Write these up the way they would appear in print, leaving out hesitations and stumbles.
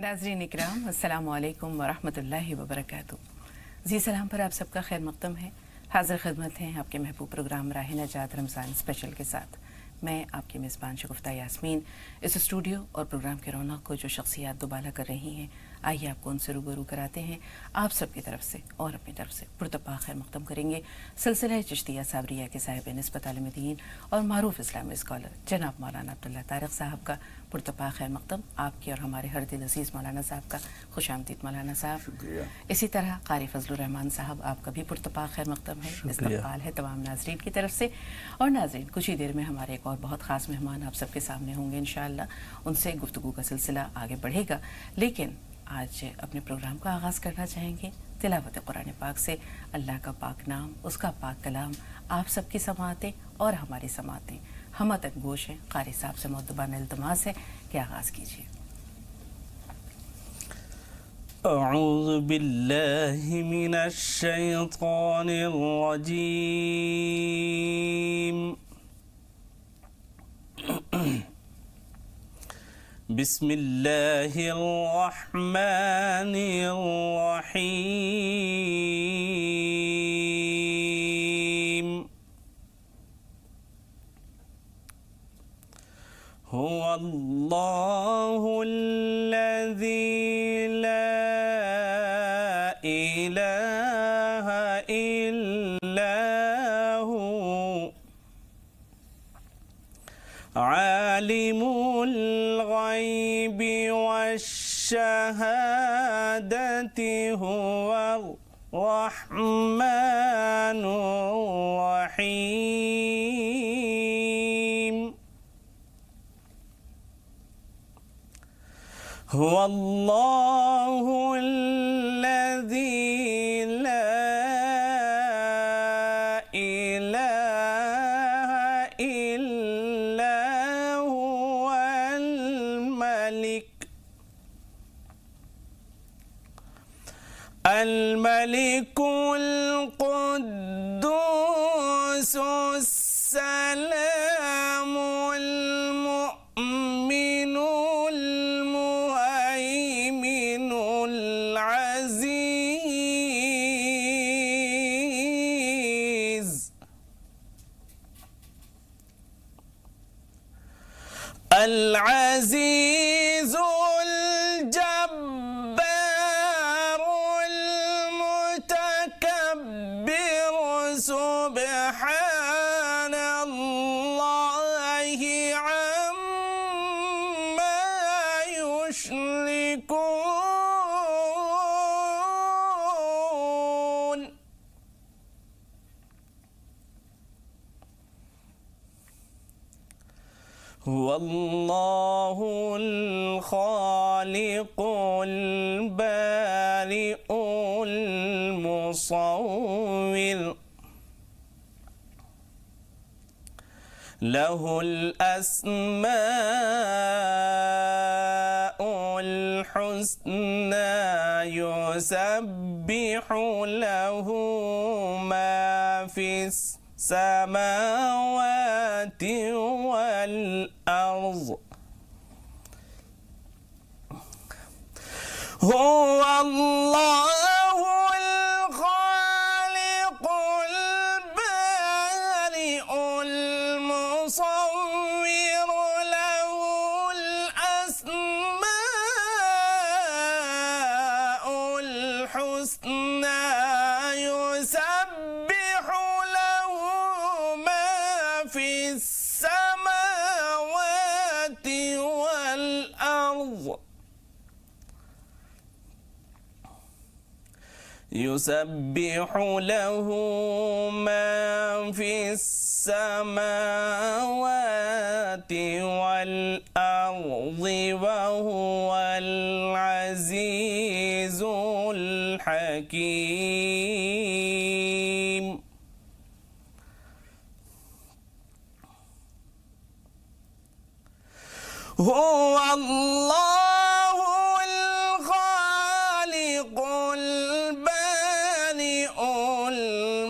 नाज़रीन इकराम, अस्सलामु अलैकुम वरहमतुल्लाहि वबरकातुहू। जी सलाम पर आप सबका खैर मक़दम है। हाज़िर खिदमत हैं आपके महबूब प्रोग्राम राह नजात रमज़ान स्पेशल के साथ। मैं आपकी मेज़बान शगुफ्ता यास्मीन इस स्टूडियो और प्रोग्राम के रौनक को जो शख्सियात दुबाला कर रही हैं, आइए आपको उनसे रूबरू कराते हैं। आप सबकी तरफ से और अपनी तरफ से पुरतपा खैर मक़दम करेंगे सिलसिला चिश्तिया साबरिया के साहिब निस्बत आलिम दीन और मारूफ इस्लामी स्कॉलर जनाब मौलाना अब्दुल्ला तारिक साहब का पुरतपा खैर मक़दम। आपकी और हमारे हर दिल अज़ीज़ मौलाना साहब का खुशामदीद मौलाना साहब। इसी तरह क़ारी फ़ज़लुर रहमान साहब, आपका भी पुरतपा खैर मक़दम है, इस्तक़बाल है तमाम नाज़रीन की तरफ से। और नाज़रीन, कुछ ही देर में हमारे एक और बहुत ख़ास मेहमान आप सबके सामने होंगे इंशाअल्लाह। उनसे गुफ्तगू का सिलसिला आगे बढ़ेगा, लेकिन आज अपने प्रोग्राम का आगाज़ करना चाहेंगे तिलावत कुरान पाक से। अल्लाह का पाक नाम, उसका पाक कलाम, आप सबकी समातें और हमारी समातें हम तक गोश हैं। क़ारी साहब से मुअद्दबाना इल्तिमास है कि आगाज़ कीजिए। अऊज़ु बिल्लाहि मिनश शैतानिर रजीम। बिस्मिल्लाहिर रहमानिर रहीम। हुवल्लाहुल्लज़ी ला इलाहा इल्ला हु आलिमुल ग़ैबि वश्शहादति हुवर रहमानुर रहीम। हुवल्लाहुल्लज़ी ला इलाहा इल्ला हुवल मलिकुल कुद्दूसुस सलामुल मुअमिनुल मुहैमिनुल अज़ीज़ अल अज़ीज़ुल जब्बारुल मुतकब्बिर सुब्हानल्लाहि अम्मा युश्रिकून। हुवल्लाहुल ख़ालिक़ुल बारिउल मुसव्विर लहुल अस्माउल हुस्ना युसब्बिहु लहु मा फिस समावाति वल अर्ज़। हुवल्लाहुल ख़ालिक़ुल बारिउल मुसव्विर लहुल अस्माउल हुस्ना युसब्बिहु लहु मा फिस समावाति वल अर्ज़। युसब्बिहु लहु मा फिस समावाति वल अर्ज़ि व हुवल अज़ीज़ुल हकीम। हुवल्लाहुल ख़ालिक़ुल बारिउल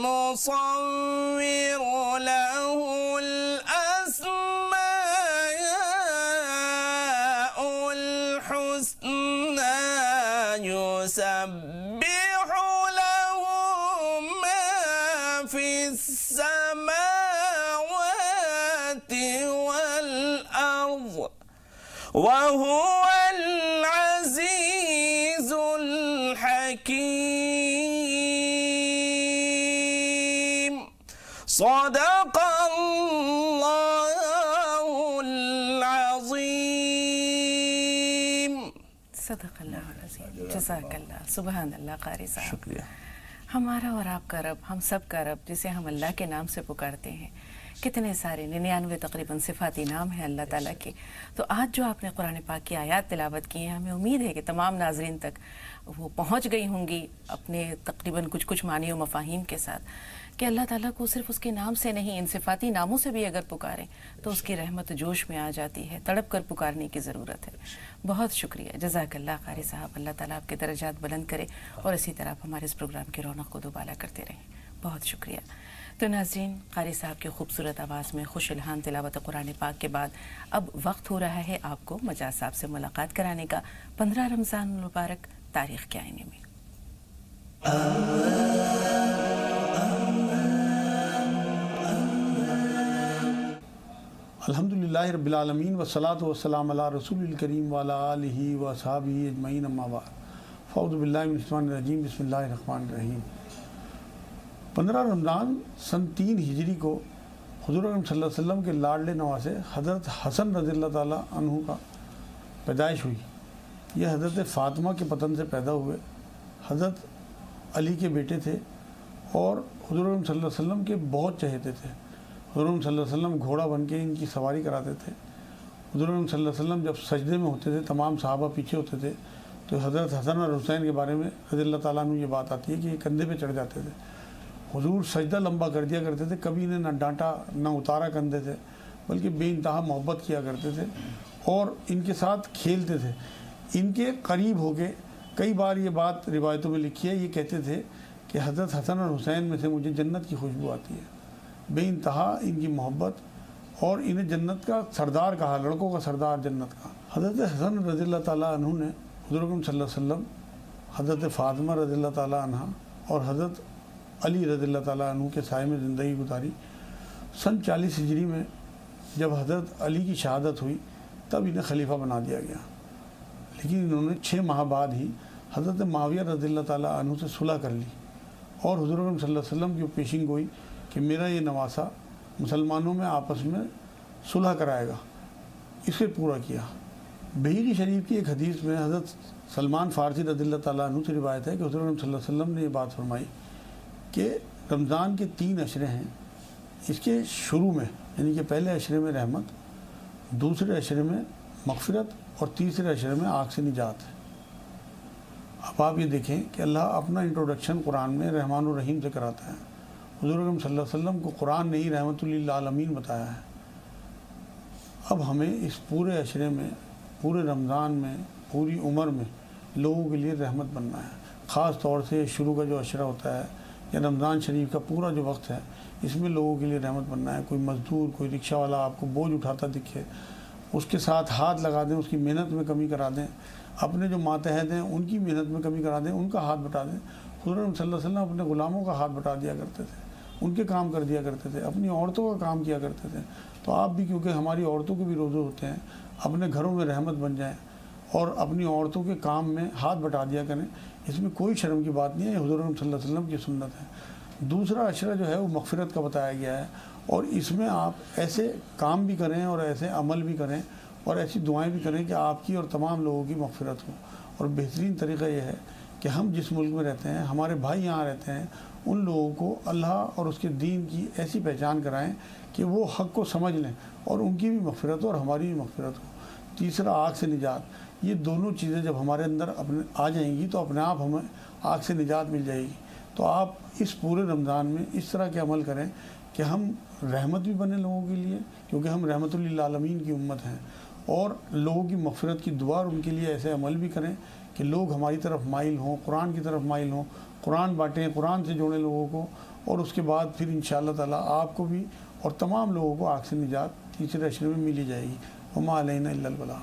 मुसव्विर लहुल अस्माउल हुस्ना يسبح له ما في السماوات والأرض وهو العزيز الحكيم صدق الله العظيم صدق اللہ العظیم جزاک اللہ سبحان اللہ قاری صاحب شکریہ ہمارا اور آپ کا رب ہم سب کا رب جسے ہم اللہ کے نام سے پکارتے ہیں کتنے سارے 99 تقریباً صفاتی نام ہیں اللہ تعالیٰ کے تو آج جو آپ نے قرآن پاک کی آیات تلاوت کی ہیں ہمیں امید ہے کہ تمام ناظرین تک وہ پہنچ گئی ہوں گی اپنے تقریباً کچھ معنی و مفاہیم کے ساتھ کہ اللہ تعالیٰ کو صرف اس کے نام سے نہیں ان صفاتی ناموں سے بھی اگر پکاریں تو اس کی رحمت جوش میں آ جاتی ہے تڑپ کر پکارنے کی ضرورت ہے بہت شکریہ جزاک اللہ قاری صاحب اللہ تعالیٰ آپ کے درجات بلند کرے اور اسی طرح آپ ہمارے اس پروگرام کی رونق کو دوبالا کرتے رہیں بہت شکریہ تو ناظرین قاری صاحب کی خوبصورت آواز میں خوش الحان تلاوت قرآن پاک کے بعد اب وقت ہو رہا ہے آپ کو مجاز صاحب سے ملاقات کرانے کا 15 رمضان المبارک تاریخ کے آئینے میں الحمدللہ رب العالمین والصلاة والسلام علی رسول الکریم وعلی آلہ واصحابہ اجمعین اما بعد فاعوذ باللہ من الشیطان الرجیم بسم اللہ الرحمن الرحیم 15 رمضان سن 3 ہجری کو حضور اکرم صلی اللہ علیہ وسلم کے لاڈلے نواسے حضرت حسن رضی اللہ تعالیٰ عنہ کا پیدائش ہوئی یہ حضرت فاطمہ کے پتن سے پیدا ہوئے حضرت علی کے بیٹے تھے اور حضور اکرم صلی اللہ علیہ وسلم کے بہت چہیتے تھے حضور اکرم صلی اللہ علیہ وسلم گھوڑا بن کے ان کی سواری کراتے تھے حضور اکرم صلی اللہ علیہ وسلم جب سجدے میں ہوتے تھے تمام صحابہ پیچھے ہوتے تھے تو حضرت حسن اور حسین کے بارے میں رضی اللہ تعالیٰ عنہ یہ بات آتی ہے کہ یہ کندھے پہ چڑھ جاتے تھے حضور سجدہ لمبا کر دیا کرتے تھے کبھی انہیں نہ ڈانٹا نہ اتارا کندھے سے بلکہ بے انتہا محبت کیا کرتے تھے اور ان کے ساتھ کھیلتے تھے ان کے قریب ہو کے کئی بار یہ بات روایتوں میں لکھی ہے یہ کہتے تھے کہ حضرت حسن اور حسین میں سے مجھے جنت کی خوشبو آتی ہے بے انتہا ان کی محبت اور انہیں جنت کا سردار کہا لڑکوں کا سردار جنت کا حضرت حسن رضی اللہ تعالیٰ عنہ نے حضور اکرم صلی اللہ علیہ وسلم حضرت فاطمہ رضی اللہ تعالیٰ عنہ اور حضرت علی رضی اللہ تعالیٰ عنہ کے سائے میں زندگی گزاری سن 40 ہجری میں جب حضرت علی کی شہادت ہوئی تب انہیں خلیفہ بنا دیا گیا لیکن انہوں نے 6 ماہ بعد ہی حضرت معاویہ رضی اللہ تعالیٰ عنہ سے صلح کر لی اور حضور اکرم صلی اللہ علیہ وسلم کی پیشن گوئی کہ میرا یہ نواسا مسلمانوں میں آپس میں صلح کرائے گا اسے پورا کیا بحیقی شریف کی ایک حدیث میں حضرت سلمان فارسی رضی اللہ تعالیٰ عنہ سے روایت ہے کہ حضور اکرم صلی اللہ علیہ وسلم نے یہ بات فرمائی کہ رمضان کے 3 عشرے ہیں اس کے شروع میں یعنی کہ پہلے عشرے میں رحمت دوسرے عشرے میں مغفرت اور تیسرے عشرے میں آگ سے نجات ہے اب آپ یہ دیکھیں کہ اللہ اپنا انٹروڈکشن قرآن میں رحمان الرحیم سے کراتا ہے حضور اکرم صلی اللہ علیہ وسلم کو قرآن نے ہی رحمت للعالمین بتایا ہے اب ہمیں اس پورے عشرے میں پورے رمضان میں پوری عمر میں لوگوں کے لیے رحمت بننا ہے خاص طور سے شروع کا جو عشرہ ہوتا ہے یا رمضان شریف کا پورا جو وقت ہے اس میں لوگوں کے لیے رحمت بننا ہے کوئی مزدور کوئی رکشہ والا آپ کو بوجھ اٹھاتا دکھے اس کے ساتھ ہاتھ لگا دیں اس کی محنت میں کمی کرا دیں اپنے جو ماتحت ہیں ان کی محنت میں کمی کرا دیں ان کا ہاتھ بٹا دیں حضور صلی اللہ علیہ وسلم اپنے غلاموں کا ہاتھ بٹا دیا کرتے تھے ان کے کام کر دیا کرتے تھے اپنی عورتوں کا کام کیا کرتے تھے تو آپ بھی کیونکہ ہماری عورتوں کے بھی روزے ہوتے ہیں اپنے گھروں میں رحمت بن جائیں اور اپنی عورتوں کے کام میں ہاتھ بٹا دیا کریں اس میں کوئی شرم کی بات نہیں ہے حضور صلی اللہ علیہ وسلم کی سنت ہے دوسرا عشرہ جو ہے وہ مغفرت کا بتایا گیا ہے اور اس میں آپ ایسے کام بھی کریں اور ایسے عمل بھی کریں اور ایسی دعائیں بھی کریں کہ آپ کی اور تمام لوگوں کی مغفرت ہو اور بہترین طریقہ یہ ہے کہ ہم جس ملک میں رہتے ہیں ہمارے بھائی یہاں رہتے ہیں ان لوگوں کو اللہ اور اس کے دین کی ایسی پہچان کرائیں کہ وہ حق کو سمجھ لیں اور ان کی بھی مغفرت ہو اور ہماری بھی مغفرت ہو تیسرا آگ سے نجات یہ دونوں چیزیں جب ہمارے اندر آ جائیں گی تو اپنے آپ ہمیں آگ سے نجات مل جائے گی تو آپ اس پورے رمضان میں اس طرح کے عمل کریں کہ ہم رحمت بھی بنے لوگوں کے لیے کیونکہ ہم رحمت للعالمین کی امت ہیں اور لوگوں کی مغفرت کی دعا اور ان کے لیے ایسے عمل بھی کریں کہ لوگ ہماری طرف مائل ہوں قرآن کی طرف مائل ہوں قرآن بانٹیں قرآن سے جوڑیں لوگوں کو اور اس کے بعد پھر انشاءاللہ تعالیٰ آپ کو بھی اور تمام لوگوں کو آگ سے نجات تیسرے عشرے میں ملی جائے گی وما علینا الا البلاغ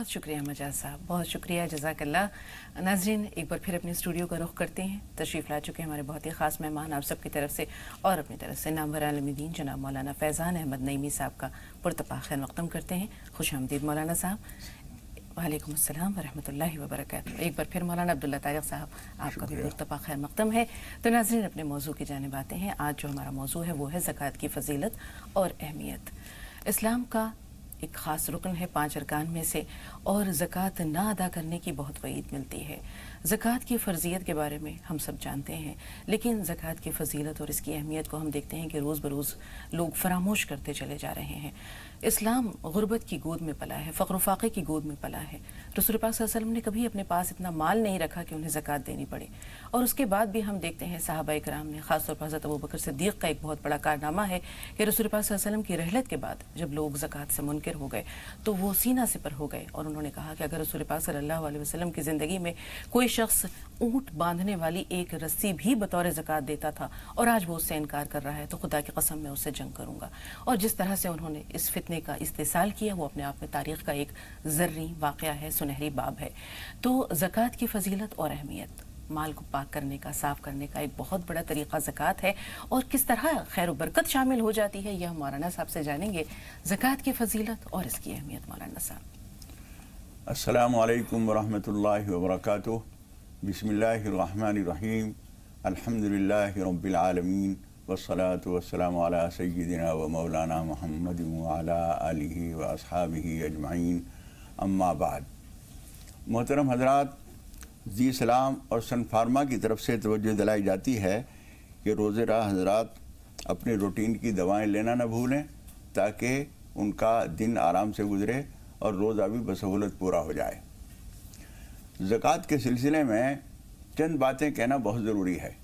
शुक्रिया मजाज साहब, बहुत शुक्रिया, जज़ाकल्लाह। नाज़रीन, एक बार फिर अपने स्टूडियो का रुख करते हैं। तशरीफ़ ला चुके हैं हमारे बहुत ही ख़ास मेहमान आप सबकी तरफ से और अपनी तरफ से नामवर आलमीदीन जनाब मौलाना फैज़ान अहमद नईमी साहब का पुरतपा खैर मक़दम करते हैं। खुश आमदीद मौलाना साहब। वालेकुम अस्सलाम व रहमतुल्लाहि व बरकातुहू। एक बार फिर मौलाना अब्दुल्ला तारिक साहब, आपका भी पुरतपा खैर मक़दम है। तो नाज़रीन, अपने मौजू की जानिब आते हैं। आज जो हमारा मौजू है वो है ज़कात की फ़जीलत और अहमियत। इस्लाम का एक ख़ास रुकन है 5 अरकान में से, और ज़कात ना अदा करने की बहुत वईद मिलती है। ज़कात की फ़र्ज़ियत के बारे में हम सब जानते हैं, लेकिन ज़कात की फ़जीलत और इसकी अहमियत को हम देखते हैं कि रोज़ बरोज़ लोग फरामोश करते चले जा रहे हैं। इस्लाम गुर्बत की गोद में पला है, फ़क्र फ़ाक़े की गोद में पला है। रसूल पाक सल्लल्लाहु अलैहि वसल्लम ने कभी अपने पास इतना माल नहीं रखा कि उन्हें ज़कात देनी पड़े, और उसके बाद भी हम देखते हैं सहाबाए किराम ने, ख़ासतौर पर हज़रत अबू बकर सिद्दीक़ का एक बहुत बड़ा कारनामा है कि रसूल पाक सल्लल्लाहु अलैहि वसल्लम की रहलत के बाद जब लोग ज़कात से मुनकिर हो गए तो वो सीना सिपर हो गए, और उन्होंने कहा कि अगर रसूल पाक सल्लल्लाहु अलैहि वसल्लम की ज़िंदगी में कोई शख्स ऊँट बांधने वाली एक रस्सी भी बतौर ज़कात देता था और आज वो उससे इनकार कर रहा है, तो खुदा की कसम मैं उससे जंग करूँगा। और जिस तरह से उन्होंने इस फितने का इस्तेसाल किया, वो अपने आप में तारीख़ का एक ज़र्री वाक़या है, सुनहरी बाब है। तो ज़कात की फ़जीलत और अहमियत, माल को पाक करने का, साफ़ करने का एक बहुत बड़ा तरीक़ा ज़कात है, और किस तरह खैर बरकत शामिल हो जाती है, यह हम मौलाना साहब से जानेंगे। ज़कात की फ़जीलत और इसकी अहमियत मौलाना साहब। अस्सलामु अलैकुम वरहमतुल्लाहि वबरकातुहू। बिस्मिल्लाहिर्रहमानिर्रहीम। अल्हम्दुलिल्लाहि रब्बिल आलमीन वस्सलातु वस्सलामु अला सय्यिदिना व मौलाना मुहम्मदिन व अला आलिहि व अस्हाबिहि अजमाइन, अम्मा बाद। मोहतरम हज़रात, जी सलाम और सन फार्मा की तरफ से तवज्जो दिलाई जाती है कि रोज़े राह हज़रात अपने रूटीन की दवाएं लेना न भूलें, ताकि उनका दिन आराम से गुजरे और रोज़ा भी बसहूलत पूरा हो जाए। ज़कात के सिलसिले में चंद बातें कहना बहुत ज़रूरी है।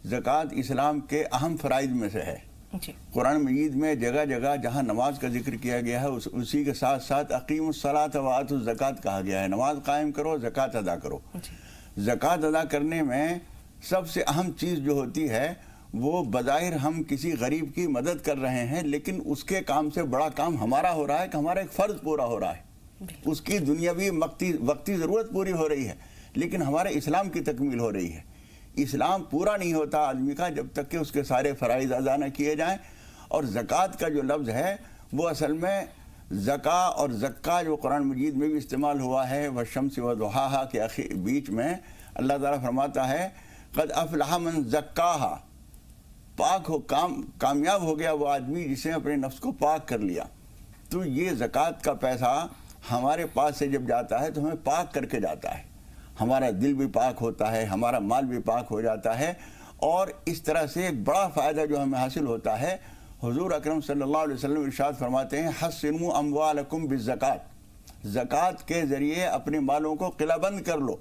ज़कात इस्लाम के अहम फ़राइज़ में से है। कुरान मजीद में जगह जगह जहाँ नमाज का जिक्र किया गया है, उसी के साथ साथ अक़ीमुस्सलात व आतुज़ ज़कात कहा गया है। नमाज कायम करो, ज़कात अदा करो। ज़कात अदा करने में सबसे अहम चीज़ जो होती है, वो बज़ाहिर हम किसी गरीब की मदद कर रहे हैं, लेकिन उसके काम से बड़ा काम हमारा हो रहा है कि हमारा एक फ़र्ज़ पूरा हो रहा है। उसकी दुनियावी वक्ती ज़रूरत पूरी हो रही है, लेकिन हमारे इस्लाम की तकमील हो रही है। इस्लाम पूरा नहीं होता आदमी का जब तक कि उसके सारे फ़राइज़ अदा न किए जाएं। और ज़कात का जो लफ्ज़ है वो असल में ज़का और ज़क्का जो कुरान मजीद में भी इस्तेमाल हुआ है, व शम्स व दुहाहा के बीच में अल्लाह ताला फरमाता है क़द अफ़लह मन ज़क्काहा, पाक हो कामयाब हो गया वो आदमी जिसने अपने नफ्स को पाक कर लिया। तो ये ज़कात का पैसा हमारे पास से जब जाता है तो हमें पाक करके जाता है, हमारा दिल भी पाक होता है, हमारा माल भी पाक हो जाता है। और इस तरह से एक बड़ा फ़ायदा जो हमें हासिल होता है, हुज़ूर अकरम सल्लल्लाहु अलैहि वसल्लम इरशाद फरमाते हैं हस्सिनु अम्वालकुम बिज़्ज़कात, ज़कात के ज़रिए अपने मालों को क़िलाबंद कर लो।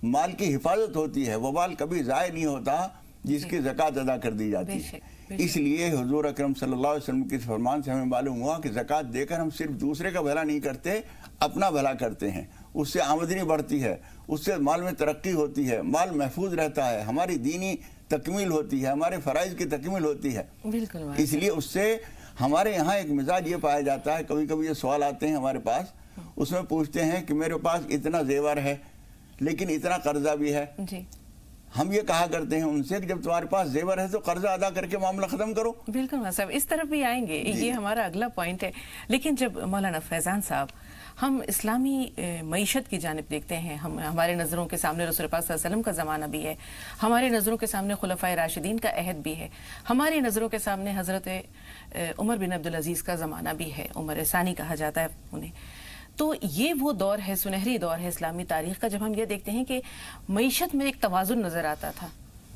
माल की हिफाजत होती है, वो माल कभी ज़ाय नहीं होता जिसकी ज़कात अदा कर दी जाती है। इसलिए हुज़ूर अकरम सल्लल्लाहु अलैहि वसल्लम के फरमान से हमें मालूम हुआ कि ज़कात देकर हम सिर्फ दूसरे का भला नहीं करते, अपना भला करते हैं। उससे आमदनी बढ़ती है, उससे माल में तरक्की होती है, माल महफूज रहता है, हमारी दीनी तकमील होती है, हमारे फ़राइज़ की तकमील होती है। बिल्कुल। इसलिए उससे हमारे यहाँ एक मिजाज ये पाया जाता है, कभी कभी ये सवाल आते हैं हमारे पास, उसमें पूछते हैं कि मेरे पास इतना जेवर है लेकिन इतना कर्जा भी है जी। हम ये कहा करते हैं उनसे कि जब तुम्हारे पास जेवर है तो कर्जा अदा करके मामला ख़त्म करो। बिल्कुल साहब, इस तरफ भी आएंगे, ये हमारा अगला पॉइंट है। लेकिन जब मौलाना फैज़ान साहब, हम इस्लामी मईशत की जानिब देखते हैं, हमारे नज़रों के सामने रसूल पाक सल्लल्लाहु अलैहि वसल्लम का ज़माना भी है, हमारे नज़रों के सामने खुलफ़ाए राशिदीन का अहद भी है, हमारी नज़रों के सामने हज़रत उमर बिन अब्दुल अज़ीज़ का ज़माना भी है, उमर सानी कहा जाता है उन्हें। तो ये वो दौर है, सुनहरी दौर है इस्लामी तारीख़ का, जब हम ये देखते हैं कि मईशत में एक तवाज़ुन नज़र आता था।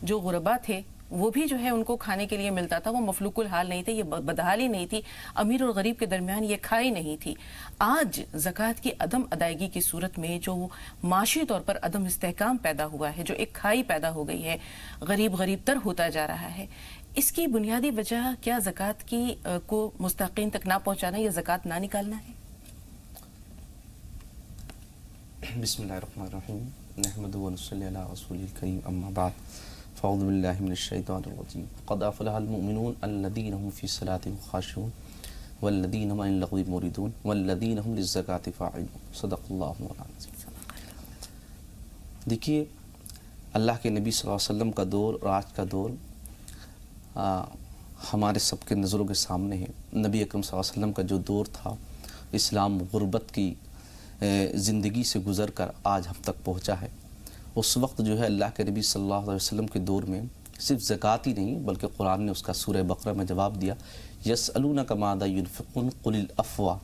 जो गुरबा थे वो भी जो है उनको खाने के लिए मिलता था, वो मफलूकुल हाल नहीं थे, ये बदहाली नहीं थी, अमीर और गरीब के दरमियान ये खाई नहीं थी। आज ज़कात की अदम अदायगी की सूरत में जो माशी तौर पर अदम इस्तेहकाम पैदा हुआ है, जो एक खाई पैदा हो गई है, गरीब तर होता जा रहा है, इसकी बुनियादी वजह क्या ज़कात की को मुस्तकीन तक ना पहुँचाना या ज़कात ना निकालना है? बिस्मिल्लाहिर्रहमानिर्रहीम, नहमदुहु व नसल्ली अला रसूलिल करीम, अम्मा बाद, फ़अऊज़ु बिल्लाहि मिनश शैतानिर रजीम, क़द अफ़लहल मुमिनून अल्लज़ीना हुम फ़ी सलातिहिम ख़ाशिऊन। वल्लदीन हुम अनिल लग़्वी मुरिदून वल्लदीन हुम लिज़्ज़काति फ़ाइलून। सदक़ल्लाहु मौलाना अज़ीम। देखिए, अल्लाह के नबी सल्लल्लाहु अलैहि वसल्लम का दौर और आज का दौर हमारे सबके नज़रों के सामने है। नबी अकरम सल्लल्लाहु अलैहि वसल्लम का जो दौर था, इस्लाम गुर्बत की ज़िंदगी से गुज़र कर आज हम तक पहुँचा है। उस वक्त जो है अल्लाह के नबी सल्लल्लाहु अलैहि वसल्लम के दौर में सिर्फ ज़कात ही नहीं बल्कि कुरान ने उसका सूरह बकरा में जवाब दिया, यसअलूनका माज़ा युनफ़िक़ून क़ुलिल अफ़वा।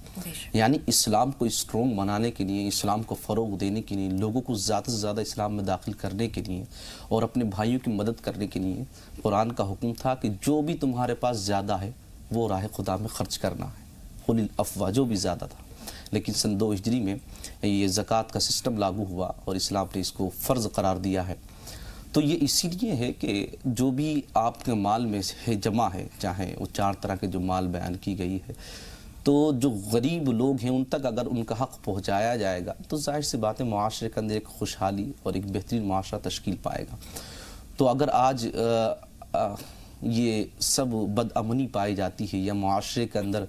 यानी इस्लाम को स्ट्रॉन्ग बनाने के लिए, इस्लाम को फ़रोग़ देने के लिए, लोगों को ज़्यादा से ज़्यादा इस्लाम में दाखिल करने के लिए और अपने भाइयों की मदद करने के लिए कुरान का हुक्म था कि जो भी तुम्हारे पास ज़्यादा है वो राह खुदा में ख़र्च करना है। क़ुलिल अफ़वा, जो भी ज़्यादा था। लेकिन सन 2 हिजरी में ये ज़कात का सिस्टम लागू हुआ और इस्लाम ने इसको फ़र्ज़ करार दिया है। तो ये इसीलिए है कि जो भी आपके माल में है जमा है, चाहे वो 4 तरह के जो माल बयान की गई है, तो जो गरीब लोग हैं उन तक अगर उनका हक़ पहुँचाया जाएगा तो ज़ाहिर सी बात है मुआशरे के अंदर एक खुशहाली और एक बेहतरीन मुआशरा तश्कील पाएगा। तो अगर आज ये सब बदअमनी पाई जाती है या मुआशरे के अंदर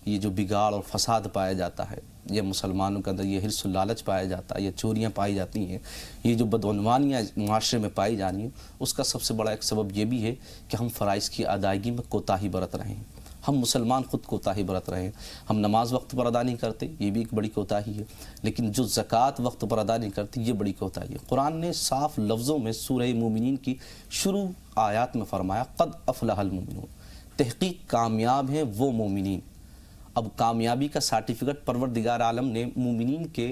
ये जो बिगाड़ और फसाद पाया जाता है, या मुसलमानों के अंदर ये हिर्स लालच पाया जाता है, या चोरियां पाई जाती हैं, ये जो बदअनवानियाँ मुआशरे में पाई जा रही हैं, उसका सबसे बड़ा एक सबब ये भी है कि हम फ़राइज़ की अदायगी में कोताही बरत रहे हैं। हम मुसलमान ख़ुद कोताही बरत रहे हैं। हम नमाज वक्त पर अदा नहीं करते, ये भी एक बड़ी कोताही है। लेकिन जो ज़कात वक्त पर अदा नहीं करती, ये बड़ी कोताही है। कुरान ने साफ़ लफ्ज़ों में सूरह मोमिनीन की शुरू आयात में फ़रमाया, क़द अफ़लहल मोमिनून, तहक़ीक़ कामयाब हैं वो मोमिनीन। अब कामयाबी का सर्टिफिकेट परवरदिगार आलम ने मोमिनीन के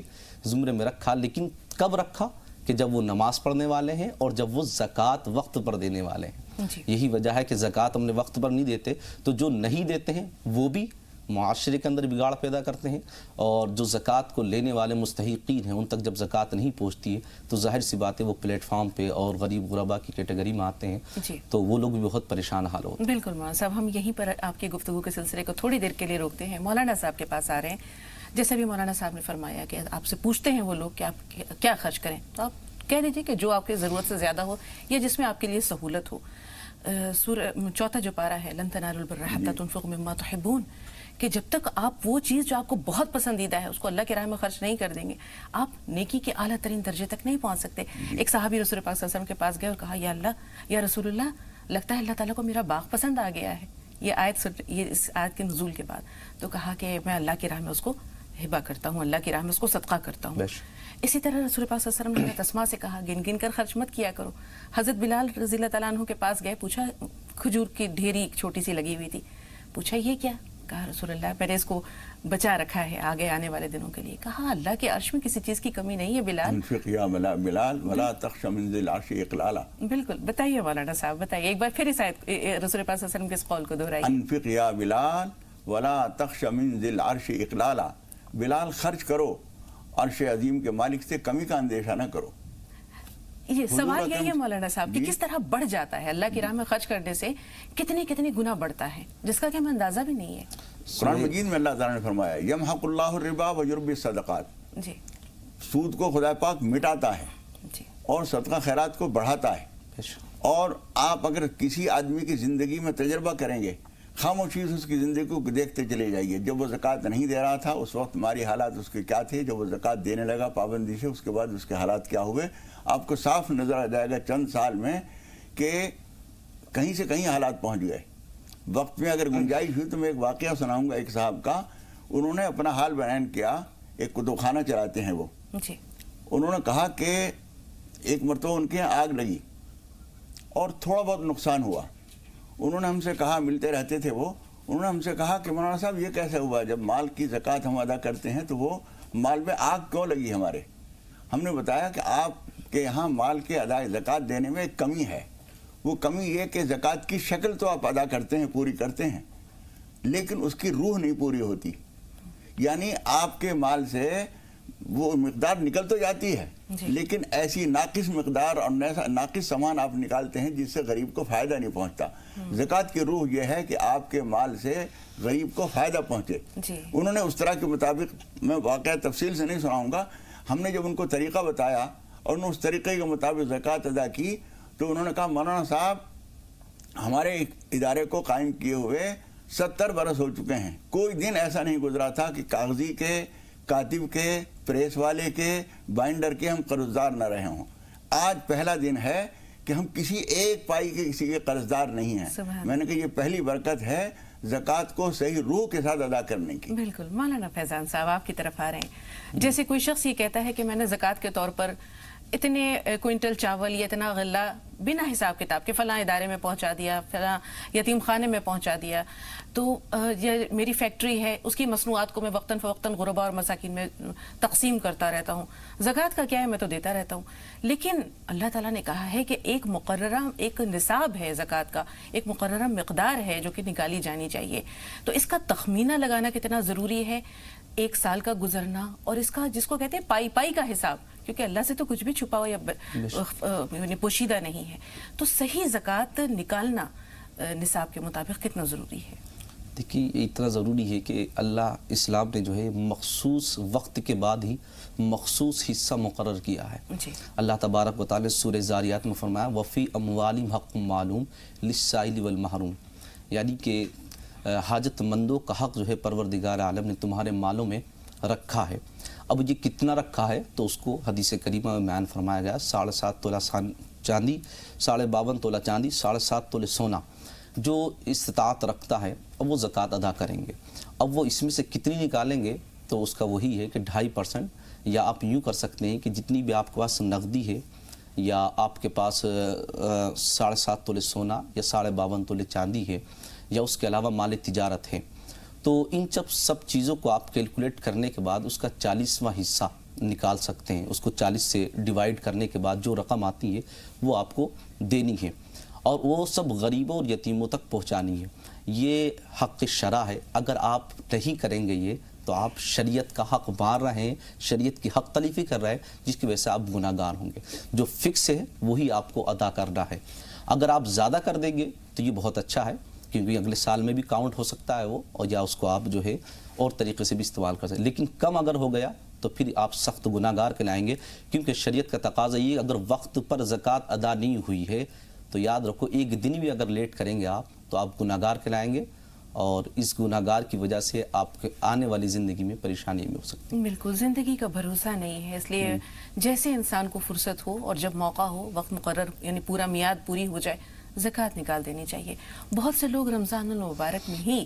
ज़ुमरे में रखा, लेकिन कब रखा? कि जब वो नमाज पढ़ने वाले हैं और जब वो ज़कात वक्त पर देने वाले हैं। यही वजह है कि ज़कात हमने वक्त पर नहीं देते तो जो नहीं देते हैं वो भी मुआशरे के अंदर बिगाड़ पैदा करते हैं, और जो ज़कात को लेने वाले मुस्तहिक़ीन हैं उन तक जब ज़कात नहीं पहुँचती है तो ज़ाहिर सी बात है वो प्लेटफार्म पे और गरीब गुरबा की कैटेगरी में आते हैं, तो वो लोग भी बहुत परेशान हाल होते हैं। बिल्कुल मौलाना साहब, हम यहीं पर आपकी गुफ्तगू के सिलसिले को थोड़ी देर के लिए रोकते हैं। मौलाना साहब के पास आ रहे हैं। जैसे भी मौलाना साहब ने फरमाया कि आपसे पूछते हैं वो लोग कि आप क्या खर्च करें, तो आप कह दीजिए कि जो आपकी ज़रूरत से ज़्यादा हो या जिसमें आपके लिए सहूलत हो। चौथा जो पारा है, लन तनालुल बिर्रा हत्ता तुनफ़िक़ू मिम्मा तुहिब्बून, कि जब तक आप वो चीज़ जो आपको बहुत पसंदीदा है उसको अल्लाह की राह में खर्च नहीं कर देंगे, आप नेकी के आला तरीन दर्जे तक नहीं पहुंच सकते। एक सहाबी रसूल पाक सल्लल्लाहु अलैहि वसल्लम के पास गए और कहा, या अल्लाह, या रसूलुल्लाह, लगता है अल्लाह ताला को मेरा बाग पसंद आ गया है। ये इस आयत के नुज़ूल के बाद तो कहा कि मैं अल्लाह की राह में उसको हिबा करता हूँ, अल्लाह की राह में उसको सदका करता हूँ। इसी तरह रसूल पाक सल्लल्लाहु अलैहि वसल्लम ने तस्मा से कहा, गिन गिन कर खर्च मत किया करो। हज़रत बिलाल रज़ियल्लाहु तआला अन्हु के पास गए, पूछा, खजूर की ढेरी छोटी सी लगी हुई थी, पूछा ये क्या? कहा रसूलुल्लाह, मैंने इसको बचा रखा है आगे आने वाले दिनों के लिए। कहा अल्लाह के अर्श में किसी चीज़ की कमी नहीं है बिलाल। वला तख्शा मिन ज़िल अर्श इक़लाला। बिल्कुल, बताइए मौलाना साहब, बताइए एक बार फिर इस आयत रसूल पाक सल्लल्लाहु अलैहि वसल्लम के इस कौल को दोहराइए। अनफ़िक़ या बिलाल वला तख्शा मिन ज़िल अर्श इक़लाला। बिलाल खर्च करो, अर्श अज़ीम के मालिक से कमी का अंदेशा न करो। ये सवाल यही है मौलाना साहब कि किस तरह बढ़ जाता है अल्लाह की राह में खर्च करने से, कितने कितने गुना बढ़ता है जिसका कि हमें अंदाजा भी नहीं है। कुरान मजीद में अल्लाह ताला ने फरमाया, यमहकुल्लाहु रिबा व युर्बि सदक़ात, जी, सूद को खुदा पाक मिटाता है जी, और सदका खैरात को बढ़ाता है। और आप अगर किसी आदमी की ज़िंदगी में तजर्बा करेंगे, खामोशी से उसकी ज़िंदगी को देखते चले जाइए। जब वो ज़कात नहीं दे रहा था उस वक्त हमारी हालात उसके क्या थे, जब वो ज़कात देने लगा पाबंदी से, उसके बाद उसके हालात क्या हुए, आपको साफ नज़र आ जाएगा चंद साल में कि कहीं से कहीं हालात पहुंच गए। वक्त में अगर गुंजाइश हुई तो मैं एक वाक़या सुनाऊंगा एक साहब का। उन्होंने अपना हाल बयान किया, एक कुतुबखाना चलाते हैं वो। जी, उन्होंने कहा कि एक मरतबा उनके यहाँ आग लगी और थोड़ा बहुत नुकसान हुआ। उन्होंने हमसे कहा, मिलते रहते थे वो, उन्होंने हमसे कहा कि मौलाना साहब ये कैसे हुआ, जब माल की ज़कात हम अदा करते हैं तो वो माल में आग क्यों लगी हमारे? हमने बताया कि आपके यहाँ माल के अदा ज़कात देने में एक कमी है। वो कमी ये कि ज़कात की शक्ल तो आप अदा करते हैं, पूरी करते हैं, लेकिन उसकी रूह नहीं पूरी होती। यानी आपके माल से वो मिक़दार निकल तो जाती है, लेकिन ऐसी नाकिस मिक़दार और नाकिस सामान आप निकालते हैं जिससे गरीब को फ़ायदा नहीं पहुंचता। ज़कात की रूह यह है कि आपके माल से गरीब को फ़ायदा पहुंचे। उन्होंने उस तरह के मुताबिक, मैं वाक़या तफसील से नहीं सुनाऊंगा, हमने जब उनको तरीक़ा बताया और उन्होंने उस तरीक़े के मुताबिक ज़कात अदा की तो उन्होंने कहा, मौलाना साहब हमारे इदारे को कायम किए हुए 70 برس ہو چکے ہیں، کوئی دن ایسا نہیں گزرا تھا کہ کاغذی کے، کاتب کے، پریس والے کے، بائنڈر کے ہم قرض دار نہ رہے ہوں۔ آج پہلا دن ہے کہ ہم کسی ایک پائی کے کسی کے قرض دار نہیں ہیں۔ میں نے کہا یہ پہلی برکت ہے زکوٰۃ کو صحیح روح کے ساتھ ادا کرنے کی۔ بالکل مولانا فیضان صاحب آپ کی طرف آ رہے ہیں، جیسے کوئی شخص یہ کہتا ہے کہ میں نے زکوٰۃ کے طور پر اتنے کوئنٹل چاول یا اتنا غلہ بنا حساب کتاب کے فلاں ادارے میں پہنچا دیا، فلاں یتیم خانے میں پہنچا دیا، تو یہ میری فیکٹری ہے، اس کی مصنوعات کو میں وقتاً فوقتاً غربا اور مساکین میں تقسیم کرتا رہتا ہوں، زکوٰۃ کا کیا ہے، میں تو دیتا رہتا ہوں۔ لیکن اللہ تعالیٰ نے کہا ہے کہ ایک مقررہ ایک نصاب ہے زکوٰۃ کا، ایک مقررہ مقدار ہے جو کہ نکالی جانی چاہیے، تو اس کا تخمینہ لگانا کتنا ضروری ہے، ایک سال کا گزرنا، اور اس کا جس کو کہتے ہیں پائی پائی کا حساب، کیونکہ اللہ سے تو کچھ بھی چھپا ہوا یا پوشیدہ نہیں ہے، تو صحیح زکوٰۃ نکالنا نصاب کے مطابق کتنا ضروری ہے؟ دیکھیے اتنا ضروری ہے کہ اللہ اسلام نے جو ہے مخصوص وقت کے بعد ہی مخصوص حصہ مقرر کیا ہے۔ اللہ تبارک و تعالی سورہ زاریات میں فرمایا وفی اموالہم حق معلوم للسائل والمحروم، یعنی کہ حاجت مندوں کا حق جو ہے پروردگار عالم نے تمہارے مالوں میں رکھا ہے۔ اب یہ کتنا رکھا ہے تو اس کو حدیث کریمہ میں بیان فرمایا گیا، 7.5 تولہ چاندی، 52.5 تولہ چاندی، 7.5 تولے سونا جو استطاعت رکھتا ہے، اب وہ زکوٰۃ ادا کریں گے۔ اب وہ اس میں سے کتنی نکالیں گے تو اس کا وہی ہے کہ 2.5%، یا آپ یوں کر سکتے ہیں کہ جتنی بھی آپ کے پاس نقدی ہے، یا آپ کے پاس 7.5 تولے سونا یا 52.5 تولے چاندی ہے، یا اس کے علاوہ مال تجارت ہے، تو ان سب چیزوں کو آپ کیلکولیٹ کرنے کے بعد اس کا 40واں حصہ نکال سکتے ہیں۔ اس کو 40 سے ڈیوائیڈ کرنے کے بعد جو رقم آتی ہے وہ آپ کو دینی ہے، اور وہ سب غریبوں اور یتیموں تک پہنچانی ہے۔ یہ حق شرع ہے، اگر آپ نہیں کریں گے یہ تو آپ شریعت کا حق مار رہے ہیں، شریعت کی حق تلفی کر رہے ہیں، جس کی وجہ سے آپ گناہ گار ہوں گے۔ جو فکس ہے وہی آپ کو ادا کرنا ہے۔ اگر آپ زیادہ کر دیں گے تو یہ بہت اچھا ہے، کیونکہ اگلے سال میں بھی کاؤنٹ ہو سکتا ہے وہ، اور یا اس کو آپ جو ہے اور طریقے سے بھی استعمال کر سکتے ہیں۔ لیکن کم اگر ہو گیا تو پھر آپ سخت گناہ گار کہلائیں گے، کیونکہ شریعت کا تقاضا یہ اگر وقت پر زکوٰۃ ادا نہیں ہوئی ہے تو یاد رکھو ایک دن بھی اگر لیٹ کریں گے آپ تو آپ گناہ گار کہلائیں گے، اور اس گناہ گار کی وجہ سے آپ کے آنے والی زندگی میں پریشانی میں ہو سکتی ہے۔ بالکل، زندگی کا بھروسہ نہیں ہے، اس لیے جیسے انسان کو فرصت ہو اور جب موقع ہو، وقت مقرر یعنی پورا میعاد پوری ہو جائے، زکوٰۃ نکال دینی چاہیے۔ بہت سے لوگ رمضان المبارک میں ہی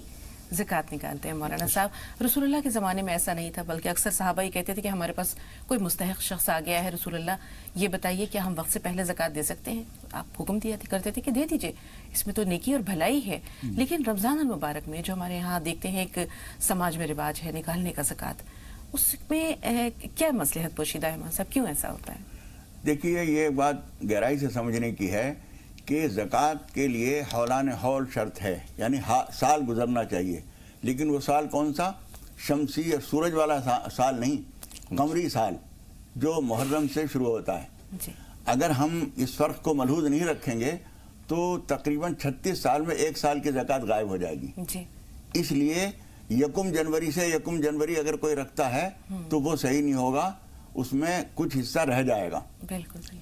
زکوٰۃ نکالتے ہیں مولانا صاحب، رسول اللہ کے زمانے میں ایسا نہیں تھا، بلکہ اکثر صحابہ یہ کہتے تھے کہ ہمارے پاس کوئی مستحق شخص آ گیا ہے، رسول اللہ یہ بتائیے کیا ہم وقت سے پہلے زکوٰۃ دے سکتے ہیں؟ آپ حکم کرتے تھے کہ دے دیجئے، اس میں تو نیکی اور بھلائی ہے۔ لیکن رمضان المبارک میں جو ہمارے ہاں دیکھتے ہیں ایک سماج میں رواج ہے نکالنے کا زکوٰۃ، اس میں کیا مصلحت پوشیدہ ہے صاحب، کیوں ایسا ہوتا ہے؟ دیکھیے یہ بات گہرائی سے سمجھنے کی ہے کہ زکوٰۃ کے لیے حولان حول شرط ہے، یعنی سال گزرنا چاہیے، لیکن وہ سال کون سا؟ شمسی یا سورج والا سال نہیں، قمری سال جو محرم سے شروع ہوتا ہے۔ اگر ہم اس فرق کو ملحوظ نہیں رکھیں گے تو تقریباً 36 سال میں ایک سال کی زکوٰۃ غائب ہو جائے گی۔ اس لیے 1 جنوری سے 1 جنوری اگر کوئی رکھتا ہے تو وہ صحیح نہیں ہوگا، اس میں کچھ حصہ رہ جائے گا۔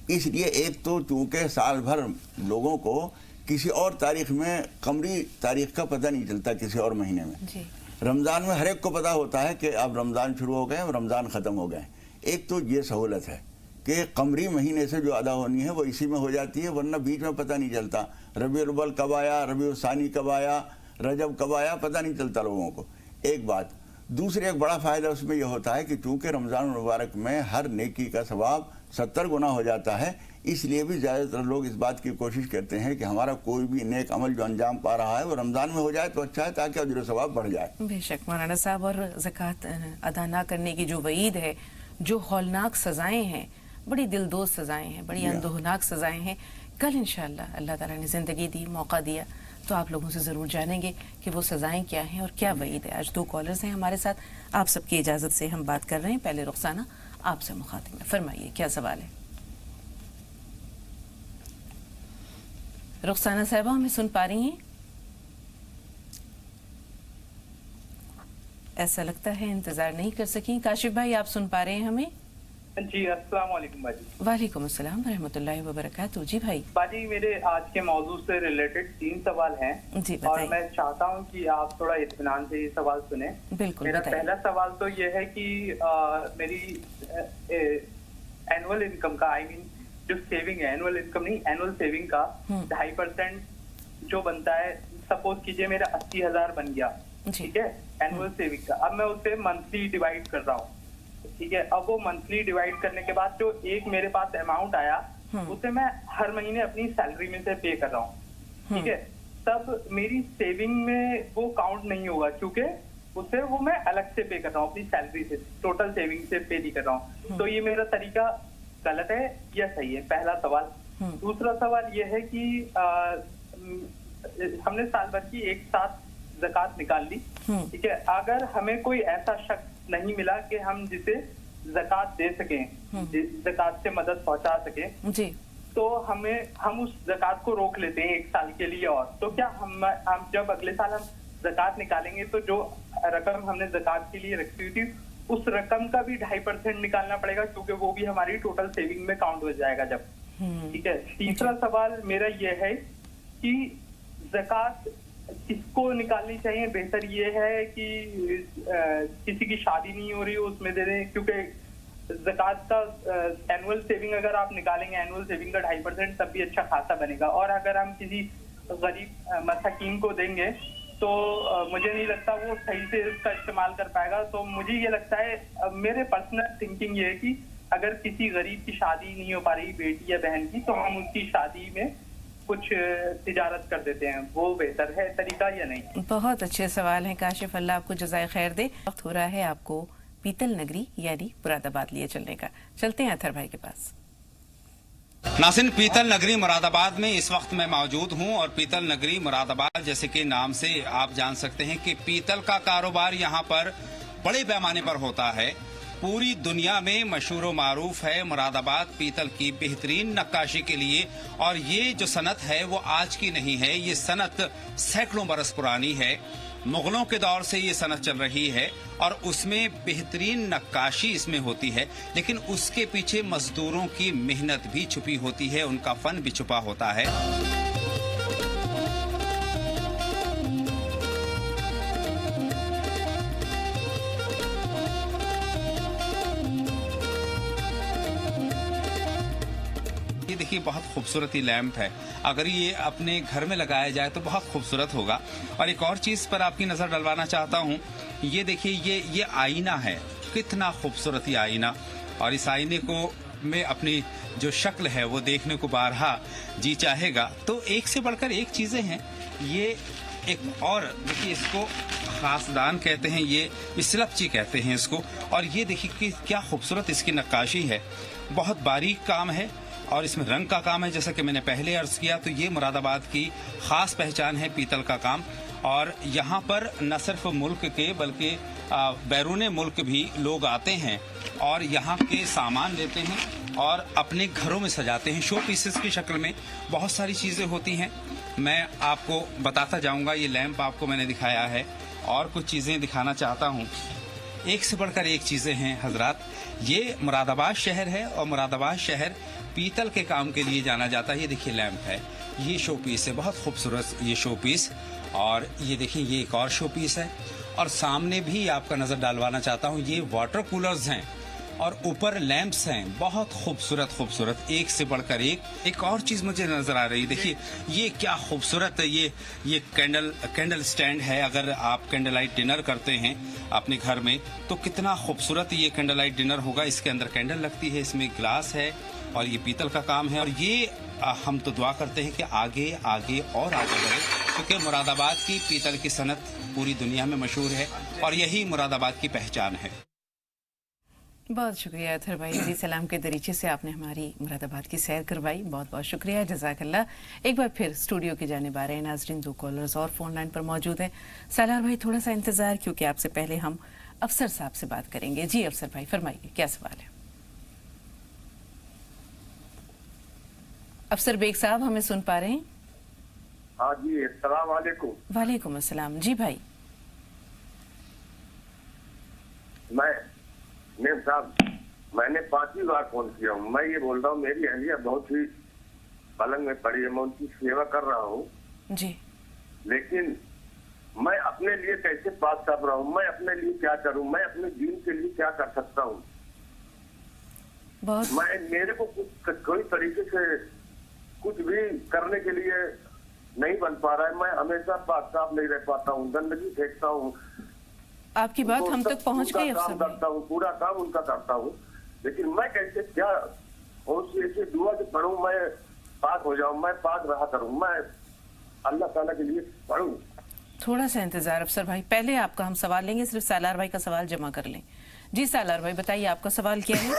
اس لیے ایک تو چونکہ سال بھر لوگوں کو کسی اور تاریخ میں قمری تاریخ کا پتہ نہیں چلتا، کسی اور مہینے میں، رمضان میں ہر ایک کو پتہ ہوتا ہے کہ اب رمضان شروع ہو گئے، رمضان ختم ہو گئے۔ ایک تو یہ سہولت ہے کہ قمری مہینے سے جو ادا ہونی ہے وہ اسی میں ہو جاتی ہے، ورنہ بیچ میں پتہ نہیں چلتا ربیع الاول کب آیا، ربیع الثانی کب آیا، رجب کب آیا، پتہ نہیں چلتا لوگوں کو۔ ایک بات، دوسری ایک بڑا فائدہ اس میں یہ ہوتا ہے کہ چونکہ رمضان المبارک میں ہر نیکی کا ثواب 70 گنا ہو جاتا ہے، اس لیے بھی زیادہ تر لوگ اس بات کی کوشش کرتے ہیں کہ ہمارا کوئی بھی نیک عمل جو انجام پا رہا ہے وہ رمضان میں ہو جائے تو اچھا ہے، تاکہ اجر و ثواب بڑھ جائے۔ بے شک مولانا صاحب، اور زکوٰۃ ادا نہ کرنے کی جو وعید ہے، جو ہولناک سزائیں ہیں، بڑی دلدوز سزائیں ہیں، بڑی اندوہناک سزائیں ہیں، کل انشاءاللہ اللہ تعالیٰ نے زندگی دی، موقع دیا تو آپ لوگوں سے ضرور جانیں گے کہ وہ سزائیں کیا ہیں اور کیا وعید ہے۔ آج 2 کالرز ہیں ہمارے ساتھ، آپ سب کی اجازت سے ہم بات کر رہے ہیں۔ پہلے رخسانہ آپ سے مخاطب ہے، فرمائیے کیا سوال ہے؟ رخسانہ صاحبہ ہمیں سن پا رہی ہیں؟ ایسا لگتا ہے انتظار نہیں کر سکیں۔ کاشف بھائی آپ سن پا رہے ہیں ہمیں؟ जी, अस्सलाम वालेकुम बाजी। वालेकुम अस्सलाम रहमतुल्लाहि व बरकातहू। जी भाई। बाजी, मेरे आज के मौजू से रिलेटेड 3 सवाल हैं। जी और बताइए। मैं चाहता हूं कि आप थोड़ा इत्मीनान से ये सवाल सुने। बिल्कुल मेरा बताइए। पहला सवाल तो ये है कि मेरी एनुअल इनकम का, आई मीन जो सेविंग है, एनुअल इनकम नहीं, एनुअल सेविंग का 2.5% जो बनता है, सपोज कीजिए मेरा 80,000 बन गया, ठीक है, एनुअल सेविंग का। अब मैं उसे मंथली डिवाइड कर रहा हूँ, ठीक है। अब वो मंथली डिवाइड करने के बाद जो एक मेरे पास अमाउंट आया, उसे मैं हर महीने अपनी सैलरी में से पे कर रहा हूँ, ठीक है। तब मेरी सेविंग में वो काउंट नहीं होगा, क्योंकि उसे वो मैं अलग से पे कर रहा हूँ, अपनी सैलरी से, टोटल सेविंग से पे नहीं कर रहा हूँ। तो ये मेरा तरीका गलत है या सही है? पहला सवाल। दूसरा सवाल ये है कि हमने साल भर की एक साथ ज़कात निकाल ली, ठीक है। अगर हमें कोई ऐसा शख्स नहीं मिला कि हम जिसे ज़कात दे सकें, ज़कात से मदद पहुंचा सकें, जी, तो हम उस ज़कात को रोक लेते हैं 1 साल के लिए। और तो क्या हम जब अगले साल हम ज़कात निकालेंगे तो जो रकम हमने ज़कात के लिए रखी हुई थी, उस रकम का भी 2.5% निकालना पड़ेगा, क्योंकि वो भी हमारी टोटल सेविंग में काउंट हो जाएगा जब, ठीक है। तीसरा सवाल मेरा ये है कि ज़कात किसको निकालनी चाहिए? बेहतर ये है कि किसी की शादी नहीं हो रही हो उसमें दे दें, क्योंकि ज़कात का एनुअल सेविंग अगर आप निकालेंगे, एनुअल सेविंग का 2.5%, तब भी अच्छा खासा बनेगा। और अगर हम किसी गरीब मसाकीन को देंगे तो मुझे नहीं लगता वो सही से इसका इस्तेमाल कर पाएगा। तो मुझे ये लगता है, मेरे पर्सनल थिंकिंग ये है कि अगर किसी गरीब की शादी नहीं हो पा रही, बेटी या बहन की, तो हम उसकी शादी में कुछ तिजारत कर देते हैं। वो बेहतर है तरीका या नहीं? बहुत अच्छे सवाल हैं काशिफ, अल्लाह आपको जज़ाए खैर दे। वक्त हो रहा है आपको पीतल नगरी यानी मुरादाबाद लिए चलने का। चलते हैं अथर भाई के पास। नाज़रीन, पीतल नगरी मुरादाबाद में इस वक्त मैं मौजूद हूं और पीतल नगरी मुरादाबाद, जैसे कि नाम से आप जान सकते हैं कि पीतल का कारोबार यहां पर बड़े पैमाने पर होता है। पूरी दुनिया में मशहूर मारूफ है मुरादाबाद पीतल की बेहतरीन नक्काशी के लिए। और ये जो सनत है वो आज की नहीं है, ये सनत सैकड़ों बरस पुरानी है। मुगलों के दौर से ये सनत चल रही है और उसमें बेहतरीन नक्काशी इसमें होती है, लेकिन उसके पीछे मजदूरों की मेहनत भी छुपी होती है, उनका फन भी छुपा होता है। ये देखिए, बहुत खूबसूरत ही लैंप है। अगर ये अपने घर में लगाया जाए तो बहुत खूबसूरत होगा। और एक और चीज पर आपकी नजर डलवाना चाहता हूँ, ये देखिए, ये आईना है, कितना खूबसूरत ये आईना। और इस आईने को में अपनी जो शक्ल है वो देखने को बारहा जी चाहेगा। तो एक से बढ़कर एक चीजें हैं। ये एक और देखिए, इसको खासदान कहते हैं, ये इसलपची कहते हैं इसको। और ये देखिए कि क्या खूबसूरत इसकी नक्काशी है, बहुत बारीक काम है और इसमें रंग का काम है। जैसा कि मैंने पहले अर्ज किया, तो ये मुरादाबाद की खास पहचान है पीतल का काम। और यहाँ पर न सिर्फ मुल्क के बल्कि बैरून मुल्क भी लोग आते हैं और यहाँ के सामान लेते हैं और अपने घरों में सजाते हैं। शो पीसेस की शक्ल में बहुत सारी चीज़ें होती हैं, मैं आपको बताता जाऊँगा। ये लैंप आपको मैंने दिखाया है और कुछ चीज़ें दिखाना चाहता हूँ। एक से बढ़कर एक चीज़ें हैं हजरात। ये मुरादाबाद शहर है और मुरादाबाद शहर पीतल के काम के लिए जाना जाता है। ये देखिए लैंप है, ये शो पीस है, बहुत खूबसूरत ये शो पीस। और ये देखिए, ये एक और शो पीस है। और सामने भी आपका नज़र डालवाना चाहता हूँ, ये वाटर कूलर्स हैं और ऊपर लैंप्स हैं, बहुत खूबसूरत, एक से बढ़कर एक और चीज़ मुझे नज़र आ रही है। देखिए, ये क्या खूबसूरत है, ये कैंडल स्टैंड है। अगर आप कैंडल लाइट डिनर करते हैं अपने घर में तो कितना खूबसूरत ये कैंडल लाइट डिनर होगा। इसके अंदर कैंडल लगती है, इसमें ग्लास है और ये पीतल का काम है। और ये हम तो दुआ करते हैं कि आगे और आगे बढ़े, क्योंकि मुरादाबाद की पीतल की सनत पूरी दुनिया में मशहूर है और यही मुरादाबाद की पहचान है। बहुत शुक्रिया अथर भाई, जी सलाम के दरीचे से आपने हमारी मुरादाबाद की सैर करवाई। बहुत बहुत शुक्रिया, जज़ाकल्लाह। एक बार फिर स्टूडियो की जानिब आ रहे हैं नाज़रीन, 2 कॉलर्स और फोन लाइन पर मौजूद हैं। सालार भाई थोड़ा सा इंतज़ार, क्योंकि आपसे पहले हम अफसर साहब से बात करेंगे। जी अफसर भाई फरमाइए, क्या सवाल है? अफसर बेग साहब हमें सुन पा रहे हैं? हाँ जी, अस्सलाम वालेकुम। वालेकुम अस्सलाम। जी भाई। मैं नेम साहब میں نے 5 بار فون کیا ہوں. میں یہ بول رہا ہوں میری اہلیہ بہت ہی پلنگ میں پڑی ہے, میں ان کی سیوا کر رہا ہوں, جی لیکن میں اپنے لیے کیسے پاک صاف رہوں, میں اپنے لیے کیا کروں, میں اپنے دین کے لیے کیا کر سکتا ہوں. بہت میرے کو کوئی طریقے سے کچھ بھی کرنے کے لیے نہیں بن پا رہا ہے. میں ہمیشہ پاک صاف نہیں رہ پاتا ہوں, گندگی پھینکتا ہوں. آپ کی بات ہم تک پہنچ گئی افسر بھائی. کرتا ہوں, پورا کام ان کا کرتا ہوں, لیکن میں کیسے کیا اور ایسے دعا سے پڑھوں میں پاک ہو جاؤں, میں پاک رہا کروں, میں اللہ تعالیٰ کے لیے پڑھوں. تھوڑا سا انتظار افسر بھائی, پہلے آپ کا ہم سوال لیں گے, صرف سالار بھائی کا سوال جمع کر لیں. جی سالار بھائی بتائیے آپ کا سوال کیا ہے.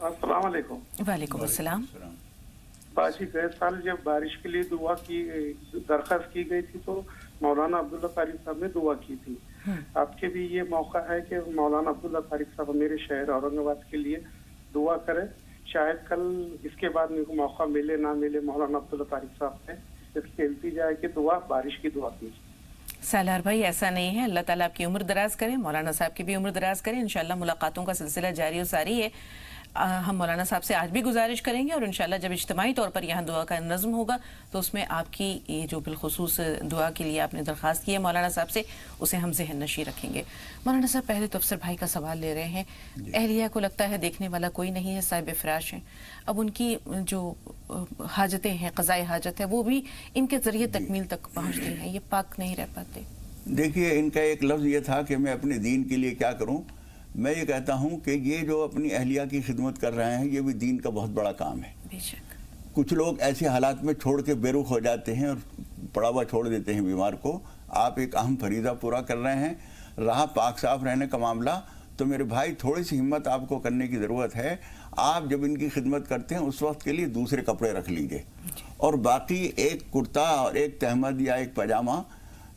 السلام علیکم. وعلیکم السلام. باجی گئے سال جب بارش کے لیے دعا کی درخواست کی گئی تھی تو مولانا عبداللہ طارق صاحب نے دعا کی تھی. آپ کے بھی یہ موقع ہے کہ مولانا عبداللہ طارق صاحب میرے شہر اورنگ آباد کے لیے دعا کریں. شاید کل اس کے بعد میرے کو موقع ملے نہ ملے, مولانا عبداللہ طارق صاحب سے اس کی التجا ہے کہ دعا بارش کی دعا کیجیے. سالار بھائی ایسا نہیں ہے, اللہ تعالیٰ آپ کی عمر دراز کریں, مولانا صاحب کی بھی عمر دراز کریں. انشاءاللہ ملاقاتوں کا سلسلہ جاری و ساری ہے. ہم مولانا صاحب سے آج بھی گزارش کریں گے, اور انشاءاللہ جب اجتماعی طور پر یہاں دعا کا نظم ہوگا تو اس میں آپ کی یہ جو بالخصوص دعا کے لیے آپ نے درخواست کی ہے مولانا صاحب سے, اسے ہم ذہن نشی رکھیں گے. مولانا صاحب پہلے تو افسر بھائی کا سوال لے رہے ہیں. اہلیہ کو لگتا ہے دیکھنے والا کوئی نہیں ہے, صاحب فراش ہیں, اب ان کی جو حاجتیں ہیں, قضاء حاجت ہے, وہ بھی ان کے ذریعے تکمیل تک پہنچتی ہیں, یہ پاک نہیں رہ پاتے. دیکھیے ان کا ایک لفظ یہ تھا کہ میں اپنے دین کے لیے کیا کروں. میں یہ کہتا ہوں کہ یہ جو اپنی اہلیہ کی خدمت کر رہے ہیں یہ بھی دین کا بہت بڑا کام ہے. بے شک کچھ لوگ ایسے حالات میں چھوڑ کے بے رخ ہو جاتے ہیں اور پڑا ہوا چھوڑ دیتے ہیں بیمار کو. آپ ایک اہم فریضہ پورا کر رہے ہیں, رہا پاک صاف رہنے کا معاملہ, تو میرے بھائی تھوڑی سی ہمت آپ کو کرنے کی ضرورت ہے. آپ جب ان کی خدمت کرتے ہیں اس وقت کے لیے دوسرے کپڑے رکھ لیجئے, اور باقی ایک کرتا اور ایک تہمد یا ایک پاجامہ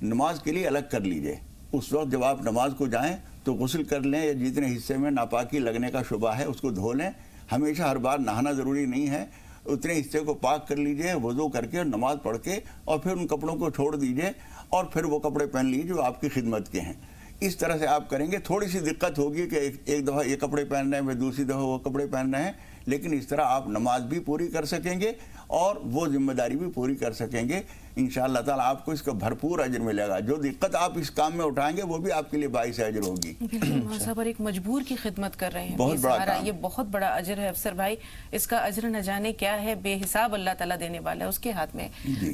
نماز کے لیے الگ کر لیجئے. اس وقت جب آپ نماز کو جائیں تو غسل کر لیں, یا جتنے حصے میں ناپاکی لگنے کا شبہ ہے اس کو دھو لیں. ہمیشہ ہر بار نہانا ضروری نہیں ہے, اتنے حصے کو پاک کر لیجئے, وضو کر کے اور نماز پڑھ کے, اور پھر ان کپڑوں کو چھوڑ دیجئے اور پھر وہ کپڑے پہن لیجئے جو آپ کی خدمت کے ہیں. اس طرح سے آپ کریں گے. تھوڑی سی دقت ہوگی کہ ایک دفعہ یہ کپڑے پہن رہے ہیں, پھر دوسری دفعہ وہ کپڑے پہن رہے ہیں, لیکن اس طرح آپ نماز بھی پوری کر سکیں گے اور وہ ذمہ داری بھی پوری کر سکیں گے. انشاءاللہ تعالیٰ آپ کو اس کا بھرپور اجر ملے گا. جو دقت آپ اس کام میں اٹھائیں گے وہ بھی آپ کے لیے باعث اجر ہوگی. بالکل صاحب, اور ایک مجبور کی خدمت کر رہے ہیں, بہت بڑا کام. یہ بہت بڑا اجر ہے افسر بھائی. اس کا اجر نہ جانے کیا ہے, بے حساب اللہ تعالیٰ دینے والا ہے, اس کے ہاتھ میں.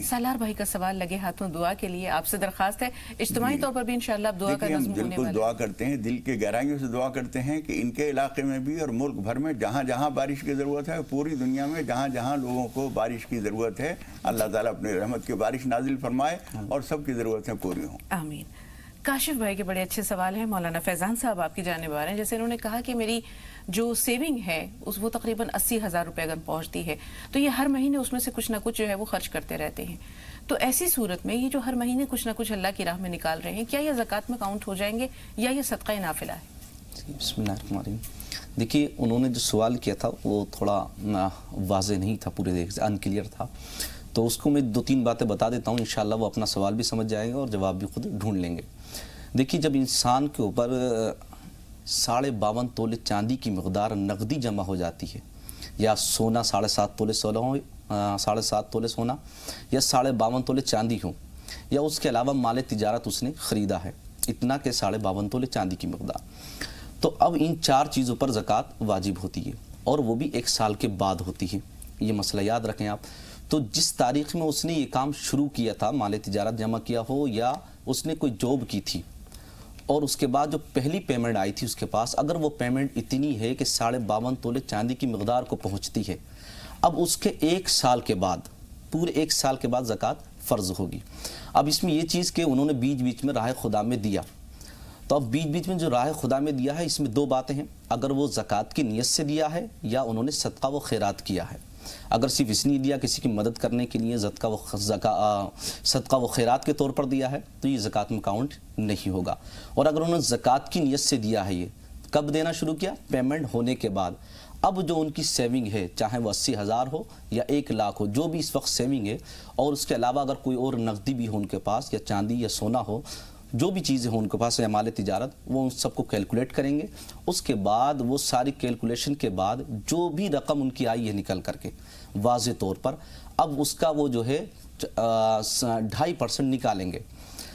سالار بھائی کا سوال لگے ہاتھوں دعا کے لیے آپ سے درخواست ہے, اجتماعی طور پر بھی انشاءاللہ آپ دعا کا نظم ہونے والا ہے. بالکل دعا کرتے ہیں, دل کے گہرائیوں سے دعا کرتے ہیں کہ ان کے علاقے میں بھی اور ملک بھر میں جہاں جہاں بارش کی ضرورت ہے, پوری دنیا میں جہاں جہاں لوگوں کو بارش کی ضرورت ہے, اللہ تعالیٰ اپنے رحمت کی بارش نازل فرمائے اور سب کی ضرورتیں پوری ہوں. آمین. کاشف بھائی کے بڑے اچھے سوال ہیں. مولانا فیضان صاحب آپ کی جانب آ رہے ہیں. جیسے انہوں نے کہا کہ میری جو سیونگ ہے وہ تقریباً 80,000 روپے اگر پہنچتی ہے تو یہ ہر مہینے اس میں سے کچھ نہ کچھ جو ہے وہ خرچ کرتے رہتے ہیں. تو ایسی صورت میں یہ جو ہر مہینے کچھ نہ کچھ اللہ کی راہ میں نکال رہے ہیں, کیا یہ زکوٰۃ میں کاؤنٹ ہو جائیں گے یا یہ صدقہ نافلہ ہے؟ بسم اللہ الرحمن الرحیم. دیکھیے انہوں نے جو سوال کیا تھا وہ تھوڑا واضح نہیں تھا, پورے انکلیئر تھا, تو اس کو میں 2-3 باتیں بتا دیتا ہوں. انشاءاللہ وہ اپنا سوال بھی سمجھ جائیں گے اور جواب بھی خود ڈھونڈ لیں گے. دیکھیے جب انسان کے اوپر 52.5 تولے چاندی کی مقدار نقدی جمع ہو جاتی ہے, یا سونا 7.5 تولے سونا ہو, 7.5 تولے سونا, یا 52.5 تولے چاندی ہو, یا اس کے علاوہ مال تجارت اس نے خریدا ہے اتنا کہ 52.5 تولے چاندی کی مقدار, تو اب ان 4 چیزوں پر زکوٰۃ واجب ہوتی ہے, اور وہ بھی 1 سال کے بعد ہوتی ہے. یہ مسئلہ یاد رکھیں آپ. تو جس تاریخ میں اس نے یہ کام شروع کیا تھا, مال تجارت جمع کیا ہو یا اس نے کوئی جاب کی تھی, اور اس کے بعد جو پہلی پیمنٹ آئی تھی اس کے پاس, اگر وہ پیمنٹ اتنی ہے کہ 52.5 تولے چاندی کی مقدار کو پہنچتی ہے, اب اس کے 1 سال کے بعد, پورے 1 سال کے بعد زکوٰۃ فرض ہوگی. اب اس میں یہ چیز کہ انہوں نے بیچ میں راہ خدا میں دیا, تو اب بیچ میں جو راہ خدا میں دیا ہے اس میں 2 باتیں ہیں, اگر وہ زکوٰۃ کی نیت سے دیا ہے یا انہوں نے صدقہ و خیرات کیا ہے. اگر صرف اس نے دیا کسی کی مدد کرنے کے لیے صدقہ و خیرات کے طور پر دیا ہے تو یہ زکوٰۃ میں کاؤنٹ نہیں ہوگا. اور اگر انہوں نے زکوٰۃ کی نیت سے دیا ہے, یہ کب دینا شروع کیا؟ پیمنٹ ہونے کے بعد. اب جو ان کی سیونگ ہے, چاہے وہ 80,000 ہو یا 1 لاکھ ہو, جو بھی اس وقت سیونگ ہے, اور اس کے علاوہ اگر کوئی اور نقدی بھی ہو ان کے پاس, یا چاندی یا سونا ہو, جو بھی چیزیں ہوں ان کے پاس اعمال تجارت، وہ ان سب کو کیلکولیٹ کریں گے. اس کے بعد وہ ساری کیلکولیشن کے بعد جو بھی رقم ان کی آئی ہے نکل کر کے واضح طور پر، اب اس کا وہ جو ہے 2.5% نکالیں گے.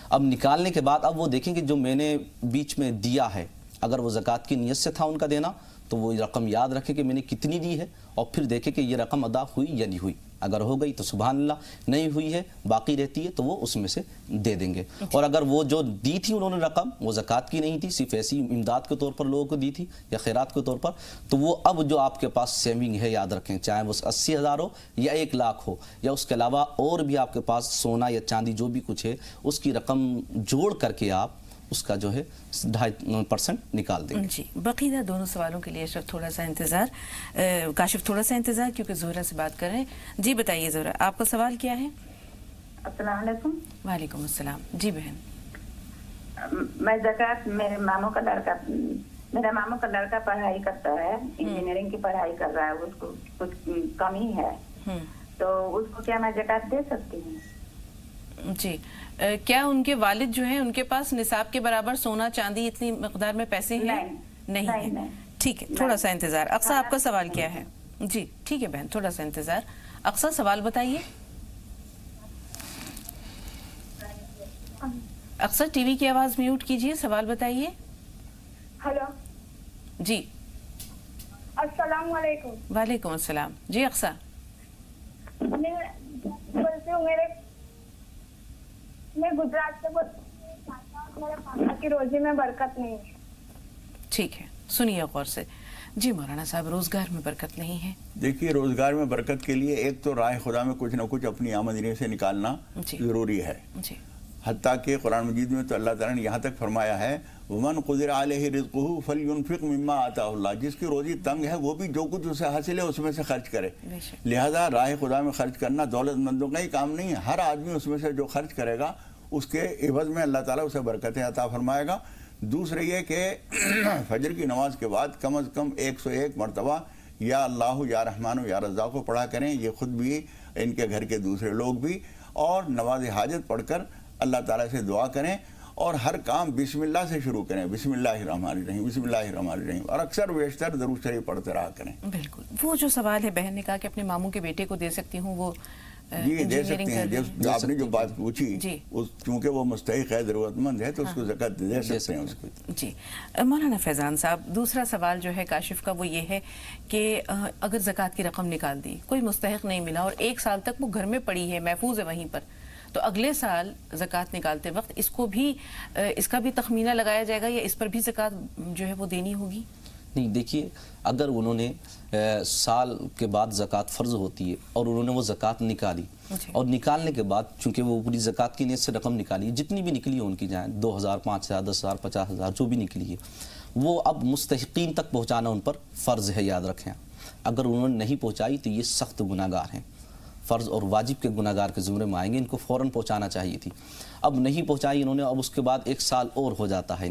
اب نکالنے کے بعد اب وہ دیکھیں کہ جو میں نے بیچ میں دیا ہے، اگر وہ زکوٰۃ کی نیت سے تھا ان کا دینا تو وہ رقم یاد رکھے کہ میں نے کتنی دی ہے، اور پھر دیکھے کہ یہ رقم ادا ہوئی یا نہیں ہوئی. اگر ہو گئی تو سبحان اللہ، نہیں ہوئی ہے باقی رہتی ہے تو وہ اس میں سے دے دیں گے. اور اگر وہ جو دی تھی انہوں نے رقم وہ زکوٰۃ کی نہیں تھی، صرف ایسی امداد کے طور پر لوگوں کو دی تھی یا خیرات کے طور پر، تو وہ اب جو آپ کے پاس سیونگ ہے یاد رکھیں، چاہے وہ 80,000 ہو یا 1 لاکھ ہو، یا اس کے علاوہ اور بھی آپ کے پاس سونا یا چاندی جو بھی کچھ ہے، اس کی رقم جوڑ کر کے آپ اس کا جو ہے 2.5% نکال دیں گے. جی بقیہ دونوں سوالوں کے لیے اشرف تھوڑا سا انتظار، کاشف تھوڑا سا انتظار، کیونکہ زہرہ سے بات کر رہے ہیں. جی بتائیے زہرہ، آپ کا سوال کیا ہے؟ السلام علیکم. وعلیکم السلام. جی بہن. میں زکوٰۃ میرے ماموں کا لڑکا پڑھائی کرتا ہے، انجینئرنگ کی پڑھائی کر رہا ہے، اس کو کچھ کمی ہے تو اس کو کیا میں زکوٰۃ دے سکتی ہوں؟ جی کیا ان کے والد جو ہیں ان کے پاس نصاب کے برابر سونا چاندی اتنی مقدار میں پیسے ہیں؟ نہیں ہے. ٹھیک ہے، تھوڑا سا انتظار. اقصیٰ آپ کا سوال کیا ہے؟ جی ٹھیک ہے بہن، تھوڑا سا انتظار. اقصیٰ سوال بتائیے. اقصیٰ ٹی وی کی آواز میوٹ کیجیے، سوال بتائیے. ہلو جی السلام علیکم. وعلیکم السلام. جی اقصیٰ. میں گجرات سے میرے پاپا کی روزی میں برکت نہیں ہے. ٹھیک ہے، سنیے غور سے. جی مولانا صاحب، روزگار میں برکت نہیں ہے. دیکھیے روزگار میں برکت کے لیے ایک تو راہ خدا میں کچھ نہ کچھ اپنی آمدنی سے نکالنا ضروری ہے. جی حتیٰ کہ قرآن مجید میں تو اللہ تعالیٰ نے یہاں تک فرمایا ہے وَمَنْ قُدِرَ عَلَيْهِ رِزْقُهُ فَلْيُنْفِقْ مِمَّا آتَاهُ اللَّهُ، جس کی روزی تنگ ہے وہ بھی جو کچھ اسے حاصل ہے اس میں سے خرچ کرے. لہذا راہ خدا میں خرچ کرنا دولت مندوں کا ہی کام نہیں ہے. ہر آدمی اس میں سے جو خرچ کرے گا اس کے عوض میں اللہ تعالیٰ اسے برکتیں عطا فرمائے گا. دوسرے یہ کہ فجر کی نماز کے بعد کم از کم 101 مرتبہ یا اللہ یا رحمان یا رزاق کو پڑھا کریں، یہ خود بھی ان کے گھر کے دوسرے لوگ بھی، اور نماز حاجت پڑھ کر اللہ تعالیٰ سے دعا کریں، اور ہر کام بسم اللہ سے شروع کریں. بسم اللہ الرحمن الرحیم، بسم اللہ الرحمن الرحیم، اور اکثر بیشتر درود شریف پڑھتے رہا کریں. بالکل. وہ جو سوال ہے بہن نے کہا کہ اپنے ماموں کے بیٹے کو دے سکتی ہوں، وہ جی دے سکتے ہیں. آپ نے جو بات پوچھی چونکہ وہ مستحق ہے، ضرورت مند ہے، تو اس کو زکوٰۃ دے سکتے ہیں اس کو. جی مولانا فیضان صاحب، دوسرا سوال جو ہے کاشف کا وہ یہ ہے کہ اگر زکوٰۃ کی رقم نکال دی، کوئی مستحق نہیں ملا اور 1 سال تک وہ گھر میں پڑی ہے، محفوظ ہے وہیں پر، تو اگلے سال زکوٰۃ نکالتے وقت اس کو بھی اس کا بھی تخمینہ لگایا جائے گا یا اس پر بھی زکوٰۃ جو ہے وہ دینی ہوگی؟ نہیں، دیکھیے اگر انہوں نے سال کے بعد زکوٰۃ فرض ہوتی ہے اور انہوں نے وہ زکوٰۃ نکالی، اور نکالنے کے بعد چونکہ وہ پوری زکوٰۃ کی نیت سے رقم نکالی، جتنی بھی نکلی ہے ان کی، جائیں 2,000 5,000 10,000 50,000 جو بھی نکلی ہے، وہ اب مستحقین تک پہنچانا ان پر فرض ہے. یاد رکھیں، اگر انہوں نے نہیں پہنچائی تو یہ سخت گناہ گار ہیں، فرض اور واجب کے گناہ گار کے زمرے میں آئیں گے. ان کو فوراً پہنچانا چاہیے تھی، اب نہیں پہنچائی انہوں نے، اب اس کے بعد 1 سال اور ہو جاتا ہے.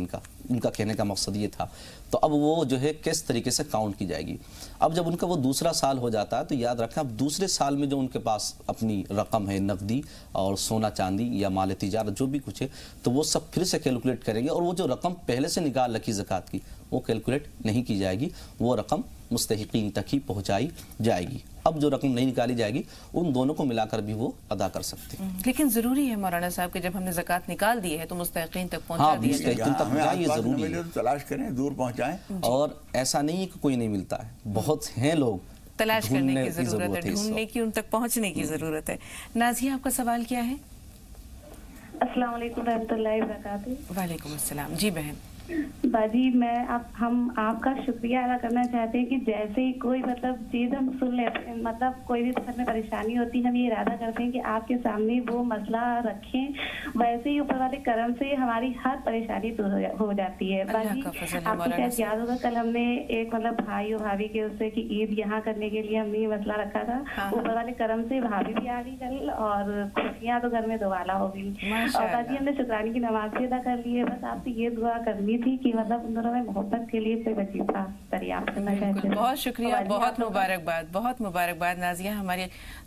ان کا کہنے کا مقصد یہ تھا، تو اب وہ جو ہے کس طریقے سے کاؤنٹ کی جائے گی. اب جب ان کا وہ دوسرا سال ہو جاتا ہے تو یاد رکھیں اب دوسرے سال میں جو ان کے پاس اپنی رقم ہے نقدی اور سونا چاندی یا مال تجارت جو بھی کچھ ہے، تو وہ سب پھر سے کیلکولیٹ کریں گے، اور وہ جو رقم پہلے سے نکال رکھی زکوٰۃ کی وہ کیلکولیٹ نہیں کی جائے گی، وہ رقم مستحقین تک ہی پہنچائی جائے گی. اب جو رقم نہیں نکالی جائے گی ان دونوں کو ملا کر بھی وہ ادا کر سکتے ہیں. لیکن ضروری ہے مولانا صاحب کہ جب ہم نے زکوٰۃ نکال دی ہے تو مستحقین تک پہنچا دیا جائے. مستحقین تک پہنچائیں، یہ ضروری ہے. تلاش کریں، دور پہنچائیں. اور ایسا نہیں ہے کہ کوئی نہیں ملتا ہے، بہت ہیں لوگ تلاش کرنے کی ضرورت ہے، ڈھونڈنے کی، ان تک پہنچنے کی ضرورت ہے. نازیہ آپ کا سوال کیا ہے؟ السلام علیکم رحمۃ اللہ وبرکاتہ. وعلیکم السلام. جی بہن. باجی ہم آپ کا شکریہ ادا کرنا چاہتے ہیں کہ جیسے ہی کوئی چیز ہم سن لیتے، کوئی بھی گھر میں پریشانی ہوتی ہے، ہم یہ ارادہ کرتے ہیں کہ آپ کے سامنے وہ مسئلہ رکھیں، ویسے ہی اوپر والے کرم سے ہماری ہر پریشانی دور ہو جاتی ہے. باجی آپ کو شاید یاد ہوگا کل ہم نے ایک بھائی اور بھابھی کے اس سے کہ عید یہاں کرنے کے لیے ہم نے یہ مسئلہ رکھا تھا. اوپر والے کرم سے بھابھی بھی آ گئی کل اور خوشیاں تو گھر میں دوبالا ہو گئی. اور باجی ہم نے شکرانے کی نماز بھی ادا کر لی ہے. بس آپ سے یہ دعا کرنی تھی کہ ان دونوں میں محبت کے لیے کوئی وظیفہ دریافت کرنا چاہتے ہیں. بہت شکریہ، بہت مبارکباد، بہت مبارکباد نازیہ. ہماری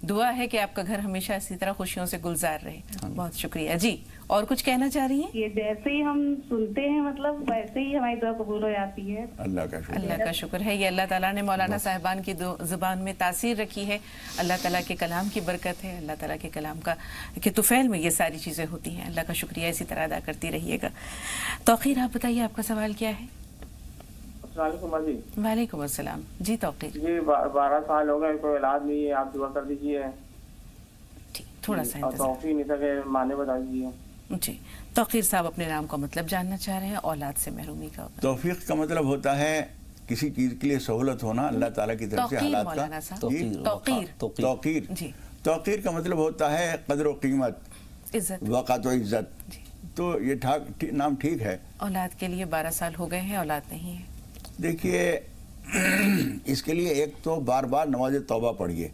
دعا ہے کہ آپ کا گھر ہمیشہ اسی طرح خوشیوں سے گلزار رہے. بہت شکریہ. جی और कुछ कहना चाह रही हैं? ये जैसे ही हम सुनते हैं मतलब वैसे ही हमारी दुआ कबूल हो जाती है। अल्लाह का शुक्र। अल्लाह का शुक्र है, ये अल्लाह ताला ने मौलाना साहिबान की ज़ुबान में तासीर रखी है। अल्लाह ताला के कलाम की बरकत है, अल्लाह ताला के कलाम का के तुफ़ैल में ये सारी चीज़ें होती हैं। अल्लाह का शुक्रिया इसी तरह अदा करती रहिएगा। तौक़ीर, आप बताइए आपका सवाल क्या है? वालेकुम अस्सलाम जी। तौक़ीर जी 12 साल हो गए, कोई औलाद नहीं है, आप दुआ कर दीजिए। ठीक, थोड़ा सा इंतज़ार। तौफ़ीक नहीं सके माने बता दीजिए। जी, तौक़ीर साहब अपने नाम का मतलब जानना चाह रहे हैं, औलाद से महरूमी का। तौफीक का मतलब होता है किसी चीज़ के लिए सहूलत होना अल्लाह ताला की तरफ से हालात का। तौक़ीर तौक़ीर का मतलब होता है कदर व कीमत, इज्जत, वक़ात व इज्जत। तो ये नाम ठीक है। औलाद के लिए 12 साल हो गए हैं, औलाद नहीं है। देखिए इसके लिए एक तो बार बार नमाज तौबा पढ़िए।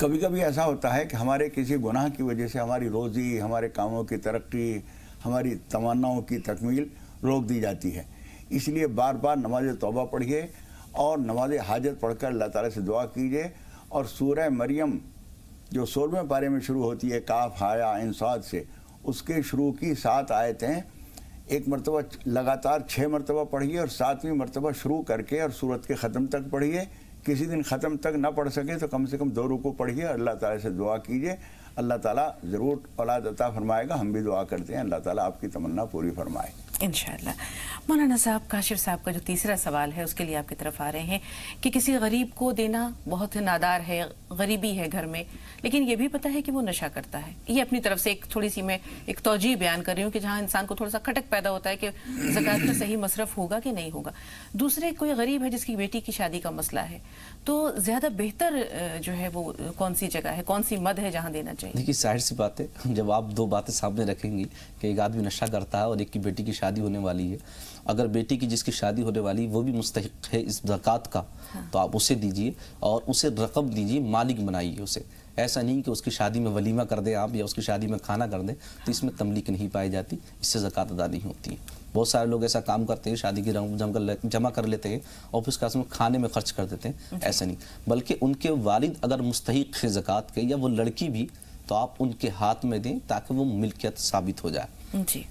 कभी कभी ऐसा होता है कि हमारे किसी गुनाह की वजह से हमारी रोज़ी, हमारे कामों की तरक्की, हमारी तमन्नाओं की तकमील रोक दी जाती है। इसलिए बार बार नमाज तौबा पढ़िए और नमाज हाजत पढ़कर अल्लाह ताला से दुआ कीजिए। और सूरह मरियम जो 16वें पारे में शुरू होती है काफ हाया इन साद से, उसके शुरू की 7 आयतें एक मरतबा लगातार 6 मरतबा पढ़िए और 7वीं मरतबा शुरू करके और सूरत के ख़त्म तक पढ़िए। किसी दिन ख़त्म तक ना पढ़ सके तो कम से कम 2 रुकू पढ़िए, अल्लाह ताला से दुआ कीजिए। अल्लाह ताला ज़रूर औलाद अता फरमाएगा। हम भी दुआ करते हैं अल्लाह ताला आपकी तमन्ना पूरी फरमाए इंशाअल्लाह। मौलाना साहब, काशिफ साहब का जो तीसरा सवाल है उसके लिए आपकी तरफ आ रहे हैं कि किसी गरीब को देना बहुत नादार है, गरीबी है घर में, लेकिन ये भी पता है कि वो नशा करता है। ये अपनी तरफ से एक थोड़ी सी मैं एक तौजीह बयान कर रही हूँ कि जहाँ इंसान को थोड़ा सा खटक पैदा होता है कि ज़कात का सही मसरफ होगा कि नहीं होगा। दूसरे कोई गरीब है जिसकी बेटी की शादी का मसला है, तो ज़्यादा बेहतर जो है वो कौन सी जगह है, कौन सी मद है जहाँ देना चाहिए? देखिए जाहिर सी बात है, जब आप 2 बातें सामने रखेंगी कि एक आदमी नशा करता है और एक की बेटी की शादी होने वाली है, अगर बेटी की जिसकी शादी होने वाली वो भी मुस्तहिक है इस ज़कात का, तो आप उसे दीजिए और उसे रकम दीजिए, मालिक बनाइए उसे। ऐसा नहीं कि उसकी शादी में वलीमा कर दें आप या उसकी शादी में खाना कर दें, तो इसमें तमलीक नहीं पाई जाती, इससे ज़कात अदा नहीं होती है। बहुत सारे लोग ऐसा काम करते हैं, शादी की रकम जमा कर लेते हैं और फिर उसका खाने में खर्च कर देते हैं। ऐसा नहीं, बल्कि उनके वालिद अगर मुस्तहिक है ज़कात के या वो लड़की भी, तो आप उनके हाथ में दें ताकि वो मिल्कियत साबित हो जाए। जी,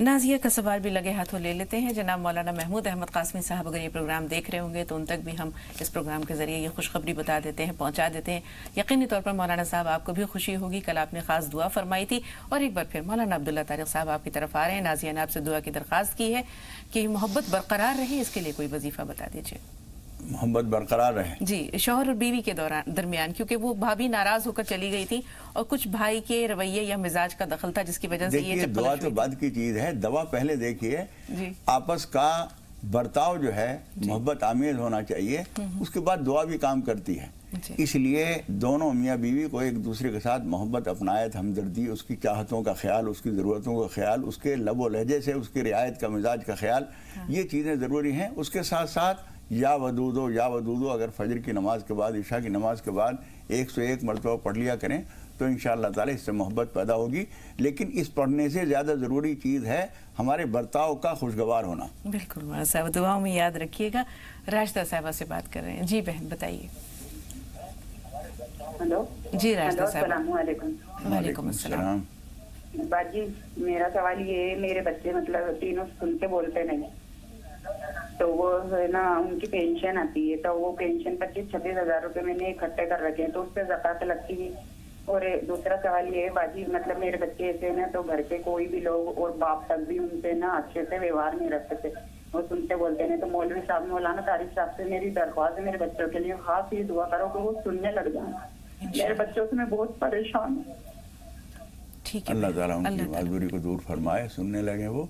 नाजिया का सवाल भी लगे हाथों ले लेते हैं। जनाब मौलाना महमूद अहमद कासमी साहब अगर ये प्रोग्राम देख रहे होंगे तो उन तक भी हम इस प्रोग्राम के ज़रिए ये खुशखबरी बता देते हैं, पहुंचा देते हैं। यकीनी तौर पर मौलाना साहब आपको भी खुशी होगी, कल आपने ख़ास दुआ फरमाई थी। और एक बार फिर मौलाना अब्दुल्ला तारिक साहब आपकी तरफ आ रहे हैं। नाजिया ने आपसे दुआ की दरख्वास्त की है कि मोहब्बत बरकरार रहे, इसके लिए कोई वजीफ़ा बता दीजिए। मोहब्बत बरकरार रहे जी, शौहर और बीवी के दरमियान, क्योंकि वो भाभी नाराज होकर चली गई थी और कुछ भाई के रवैये या मिजाज का दखल था जिसकी वजह से ये दुआ तो बाद की चीज है, दवा पहले देखिए। आपस का बर्ताव जो है मोहब्बत आमेज होना चाहिए, उसके बाद दुआ भी काम करती है। इसलिए दोनों मियाँ बीवी को एक दूसरे के साथ मोहब्बत, अपनायत, हमदर्दी, उसकी चाहतों का ख्याल, उसकी ज़रूरतों का ख्याल, उसके लब व लहजे से उसकी रियायत का मिजाज का ख्याल, ये चीज़ें ज़रूरी हैं। उसके साथ साथ या वदूदो अगर फजर की नमाज के बाद, इशा की नमाज के बाद 101 मरतबा पढ़ लिया करें तो इंशाअल्लाह ताला इससे मोहब्बत पैदा होगी। लेकिन इस पढ़ने से ज़्यादा ज़रूरी चीज़ है हमारे बर्ताव का खुशगवार होना। बिल्कुल मौलाना साहब, दुआओं में याद रखिएगा। राशिदा साहिबा से बात कर रहे हैं। जी बहन बताइए। हेलो जी राशिदा साहिबा। वालेकुम अस्सलाम। बाजी, मेरा सवाल ये है, मेरे बच्चे मतलब तीनों सुन के बोलते नहीं, तो वो है ना उनकी पेंशन आती है, तो वो पेंशन 25-26 हज़ार रुपए मैंने इकट्ठे कर रखे हैं, तो उस पर ज़कात लगती है। और दूसरा सवाल ये है बाजी, मतलब मेरे बच्चे ऐसे ना, तो घर के कोई भी लोग और बाप तक भी उनसे ना अच्छे से व्यवहार नहीं रखते थे, वो सुनते बोलते नहीं। तो मौलवी साहब, मौलाना तारिक साहब से मेरी दरख्वास्त है, मेरे बच्चों के लिए खास ही दुआ करो कि वो सुनने लग जाए। मेरे बच्चों से मैं बहुत परेशान हूँ। ठीक है, अल्लाह ताला उनकी मजबूरी को दूर फरमाए, सुनने लगे वो।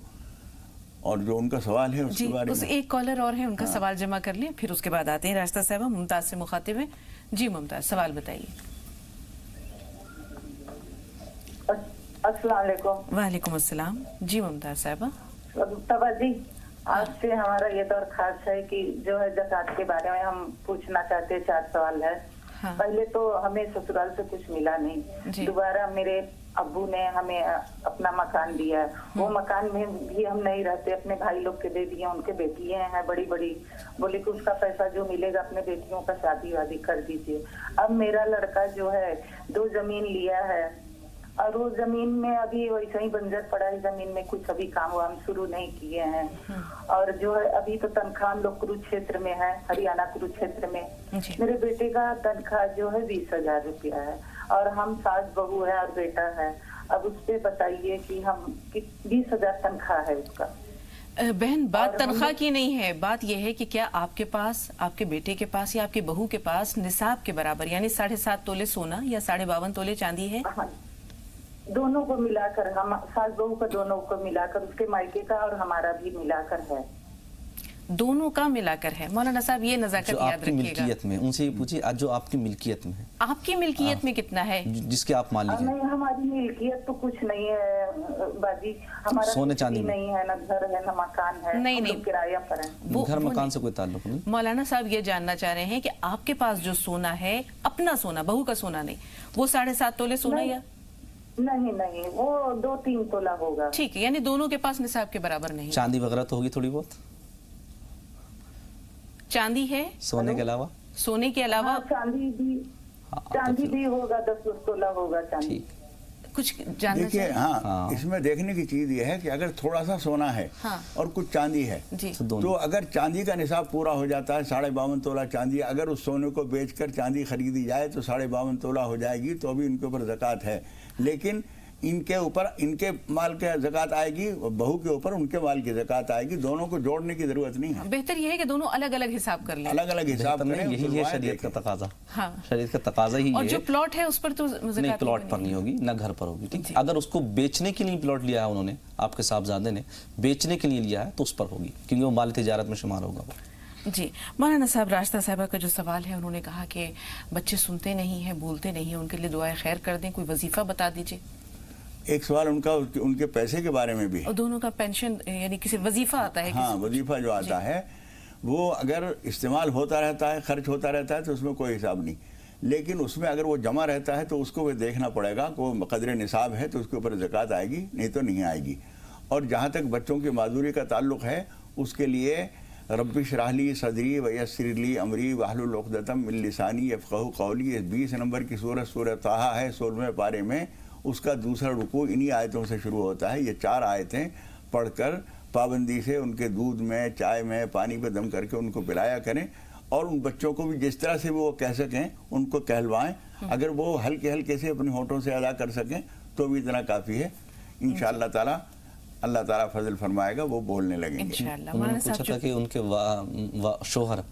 और जो उनका सवाल है उसके बारे में, एक कॉलर और है, उनका सवाल जमा कर लें, फिर उसके बाद आते हैं राशिदा साहिबा। मुमताज से मुखातिब है। जी मुमताज, सवाल बताइए। अस्सलाम वालेकुम। वालेकुम अस्सलाम। जी मुमताज साहिबा। जी, आज से हमारा ये दरख्वास्त है कि जो है ज़कात के बारे में हम पूछना चाहते हैं। 4 सवाल है। पहले तो हमें ससुराल से कुछ मिला नहीं, दोबारा मेरे अब्बू ने हमें अपना मकान दिया, वो मकान में भी हम नहीं रहते, अपने भाई लोग के दे दिए, उनके बेटियां हैं बड़ी बड़ी, बोले कि उसका पैसा जो मिलेगा अपने बेटियों का शादी वादी कर दीजिए। अब मेरा लड़का जो है 2 जमीन लिया है, और वो जमीन में अभी वैसा ही बंजर पड़ा है, जमीन में कुछ अभी काम हम शुरू नहीं किए हैं। और जो है अभी तो तनख्वाह हम लोग कुरुक्षेत्र में है, हरियाणा कुरुक्षेत्र में। मेरे बेटे का तनख्वाह जो है 20,000 रुपया है, और हम सास बहू है और बेटा है। अब उस पे बताइए कि हम 20,000 तनख्वाह है उसका। बहन, बात तनख्वाह की नहीं है, बात यह है कि क्या आपके पास, आपके बेटे के पास या आपकी बहू के पास निसाब के बराबर यानी 7.5 तोले सोना या 52.5 तोले चांदी है? हाँ, दोनों को मिलाकर, हम सास बहू का दोनों को मिलाकर, उसके मायके का और हमारा भी मिलाकर है। दोनों का मिलाकर है। मौलाना साहब ये नजाकत याद रखिएगा। मिल्कियत में उनसे ये पूछिए, आज जो आपकी मिल्कियत में है, आपकी मिल्कियत में कितना है जिसके आप मालिक हैं? नहीं, हमारी मिल्कियत तो कुछ नहीं है बाजी, हमारा सोने चांदी नहीं है, ना घर है ना मकान है। नहीं, नहीं, किराया पर है। घर मकान से कोई ताल्लुक नहीं। मौलाना साहब ये जानना चाह रहे हैं कि आपके पास जो सोना है, अपना सोना, बहू का सोना नहीं, वो 7.5 तोले सोना या नहीं? नहीं, वो 2-3 तोला होगा। ठीक है, यानी दोनों के पास निसाब के बराबर नहीं। चांदी वगैरह तो होगी थोड़ी बहुत? चांदी है सोने के अलावा? सोने के अलावा चांदी भी होगा, 10 तोला होगा चांदी। कुछ जानना देखिए, हाँ, इसमें देखने की चीज ये है कि अगर थोड़ा सा सोना है और कुछ चांदी है तो अगर चांदी का निसाब पूरा हो जाता है 52.5 तोला चांदी, अगर उस सोने को बेचकर चांदी खरीदी जाए तो 52.5 तोला हो जाएगी, तो अभी इनके ऊपर ज़कात है। लेकिन इनके ऊपर इनके माल के ज़कात आएगी, बहू के ऊपर उनके माल की ज़कात आएगी। दोनों को जोड़ने की जरूरत नहीं है। बेहतर यह है कि दोनों अलग अलग हिसाब कर लें। अलग अलग हिसाब करें, यही है शरीयत का तकाजा। शरीयत का तकाजा ही है। और जो प्लॉट है उस पर तो नहीं, प्लॉट पर नहीं होगी, ना घर पर होगी। ठीक, अगर उसको बेचने के लिए प्लॉट लिया है उन्होंने, आपके साहबजादे ने बेचने के लिए लिया है तो उस पर होगी, क्योंकि वो माल तिजारत में शुमार होगा वो। जी मौलाना साहब, रास्ता साहिबा का जो सवाल है, उन्होंने कहा कि बच्चे सुनते नहीं हैं, बोलते नहीं हैं, उनके लिए दुआए खैर कर दें, कोई वजीफा बता दीजिए। एक सवाल उनका उनके पैसे के बारे में भी है। और दोनों का पेंशन यानी किसी वजीफा आता है? हाँ, वजीफा जो आता है वो अगर इस्तेमाल होता रहता है, खर्च होता रहता है तो उसमें कोई हिसाब नहीं, लेकिन उसमें अगर वो जमा रहता है तो उसको भी देखना पड़ेगा कि वो कदर निसाब है तो उसके ऊपर ज़कात आएगी, नहीं तो नहीं आएगी। और जहाँ तक बच्चों की माजूरी का ताल्लुक़ है, उसके लिए रब्बि इश्रह ली सदरी व यस्सिर ली अमरी वहलुल उक़दतम मिन लिसानी यफ़क़हू क़ौली, 20 नंबर की सूरत ताहा है, 16वें पारे में। उसका दूसरा रुकू इन्हीं आयतों से शुरू होता है। ये 4 आयतें पढ़कर पाबंदी से उनके दूध में, चाय में, पानी पे दम करके उनको पिलाया करें, और उन बच्चों को भी जिस तरह से वो कह सकें उनको कहलवाएं। अगर वो हल्के हल्के से अपने होठों से अदा कर सकें तो भी इतना काफ़ी है। इंशाअल्लाह ताला अल्लाह ताला फजल फरमाएगा, वो बोलने लगेंगे। उन्होंने पूछा था कि उनके शोहर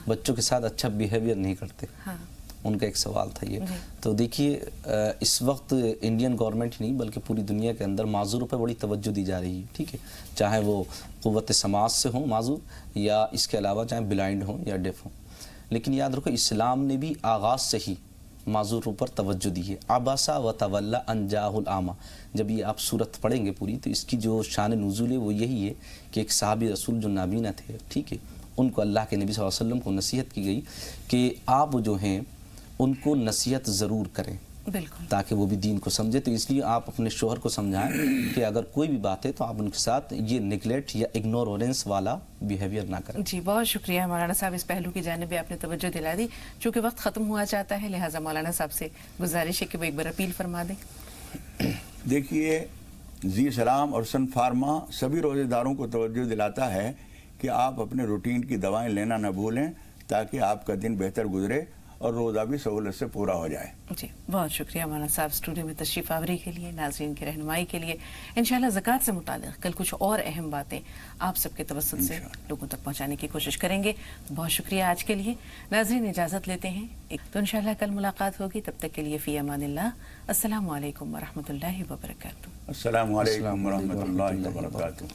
बच्चों के साथ अच्छा बिहेवियर नहीं करते, उनका एक सवाल था ये। तो देखिए, इस वक्त इंडियन गवर्नमेंट ही नहीं बल्कि पूरी दुनिया के अंदर माजूरों पर बड़ी तवज्जो दी जा रही है। ठीक है, चाहे वो क़ुव्वत समाज से हो माजूर, या इसके अलावा चाहे ब्लाइंड हो या डेफ हो। लेकिन याद रखो, इस्लाम ने भी आगाज़ से ही माजूरों पर तवज्जो दी है। अबसा व तवल्ला अन जाहुल आमा, जब ये आप सूरत पढ़ेंगे पूरी तो इसकी जो शान नुज़ूल है वो यही है कि एक सहाबी रसूल जो नाबीना थे, ठीक है, उनको अल्लाह के नबी सल्लल्लाहु अलैहि वसल्लम को नसीहत की गई कि आप जो हैं उनको नसीहत ज़रूर करें, बिल्कुल, ताकि वो भी दीन को समझे। तो इसलिए आप अपने शोहर को समझाएं कि अगर कोई भी बात है तो आप उनके साथ ये निगलेक्ट या इग्नोरेंस वाला बिहेवियर ना करें। जी बहुत शुक्रिया मौलाना साहब, इस पहलू की जानिब भी आपने तवज्जो दिला दी। चूँकि वक्त ख़त्म हुआ चाहता है, लिहाजा मौलाना साहब से गुजारिश है कि वो एक बार अपील फरमा दें। देखिए, जी सलाम और सन फार्मा सभी रोज़ेदारों को तवज्जो दिलाता है कि आप अपने रूटीन की दवाएँ लेना न भूलें, ताकि आपका दिन बेहतर गुजरे और रोज़ा भी सहूलत से पूरा हो जाए। जी बहुत शुक्रिया मौलाना साहब, स्टूडियो में तशरीफ़ आवरी के लिए, नाज़रीन की रहनुमाई के लिए। इंशाल्लाह ज़कात से मुताल्लिक़ कल कुछ और अहम बातें आप सबके तवस्सुत से लोगों तक पहुँचाने की कोशिश करेंगे। बहुत शुक्रिया आज के लिए। नाज़रीन इजाज़त लेते हैं, तो इंशाल्लाह कल मुलाकात होगी। तब तक के लिए फ़ी अमानिल्लाह। अस्सलामु अलैकुम व रहमतुल्लाहि व बरकातुहू। अस्सलामु अलैकुम व रहमतुल्लाहि व बरकातुहू।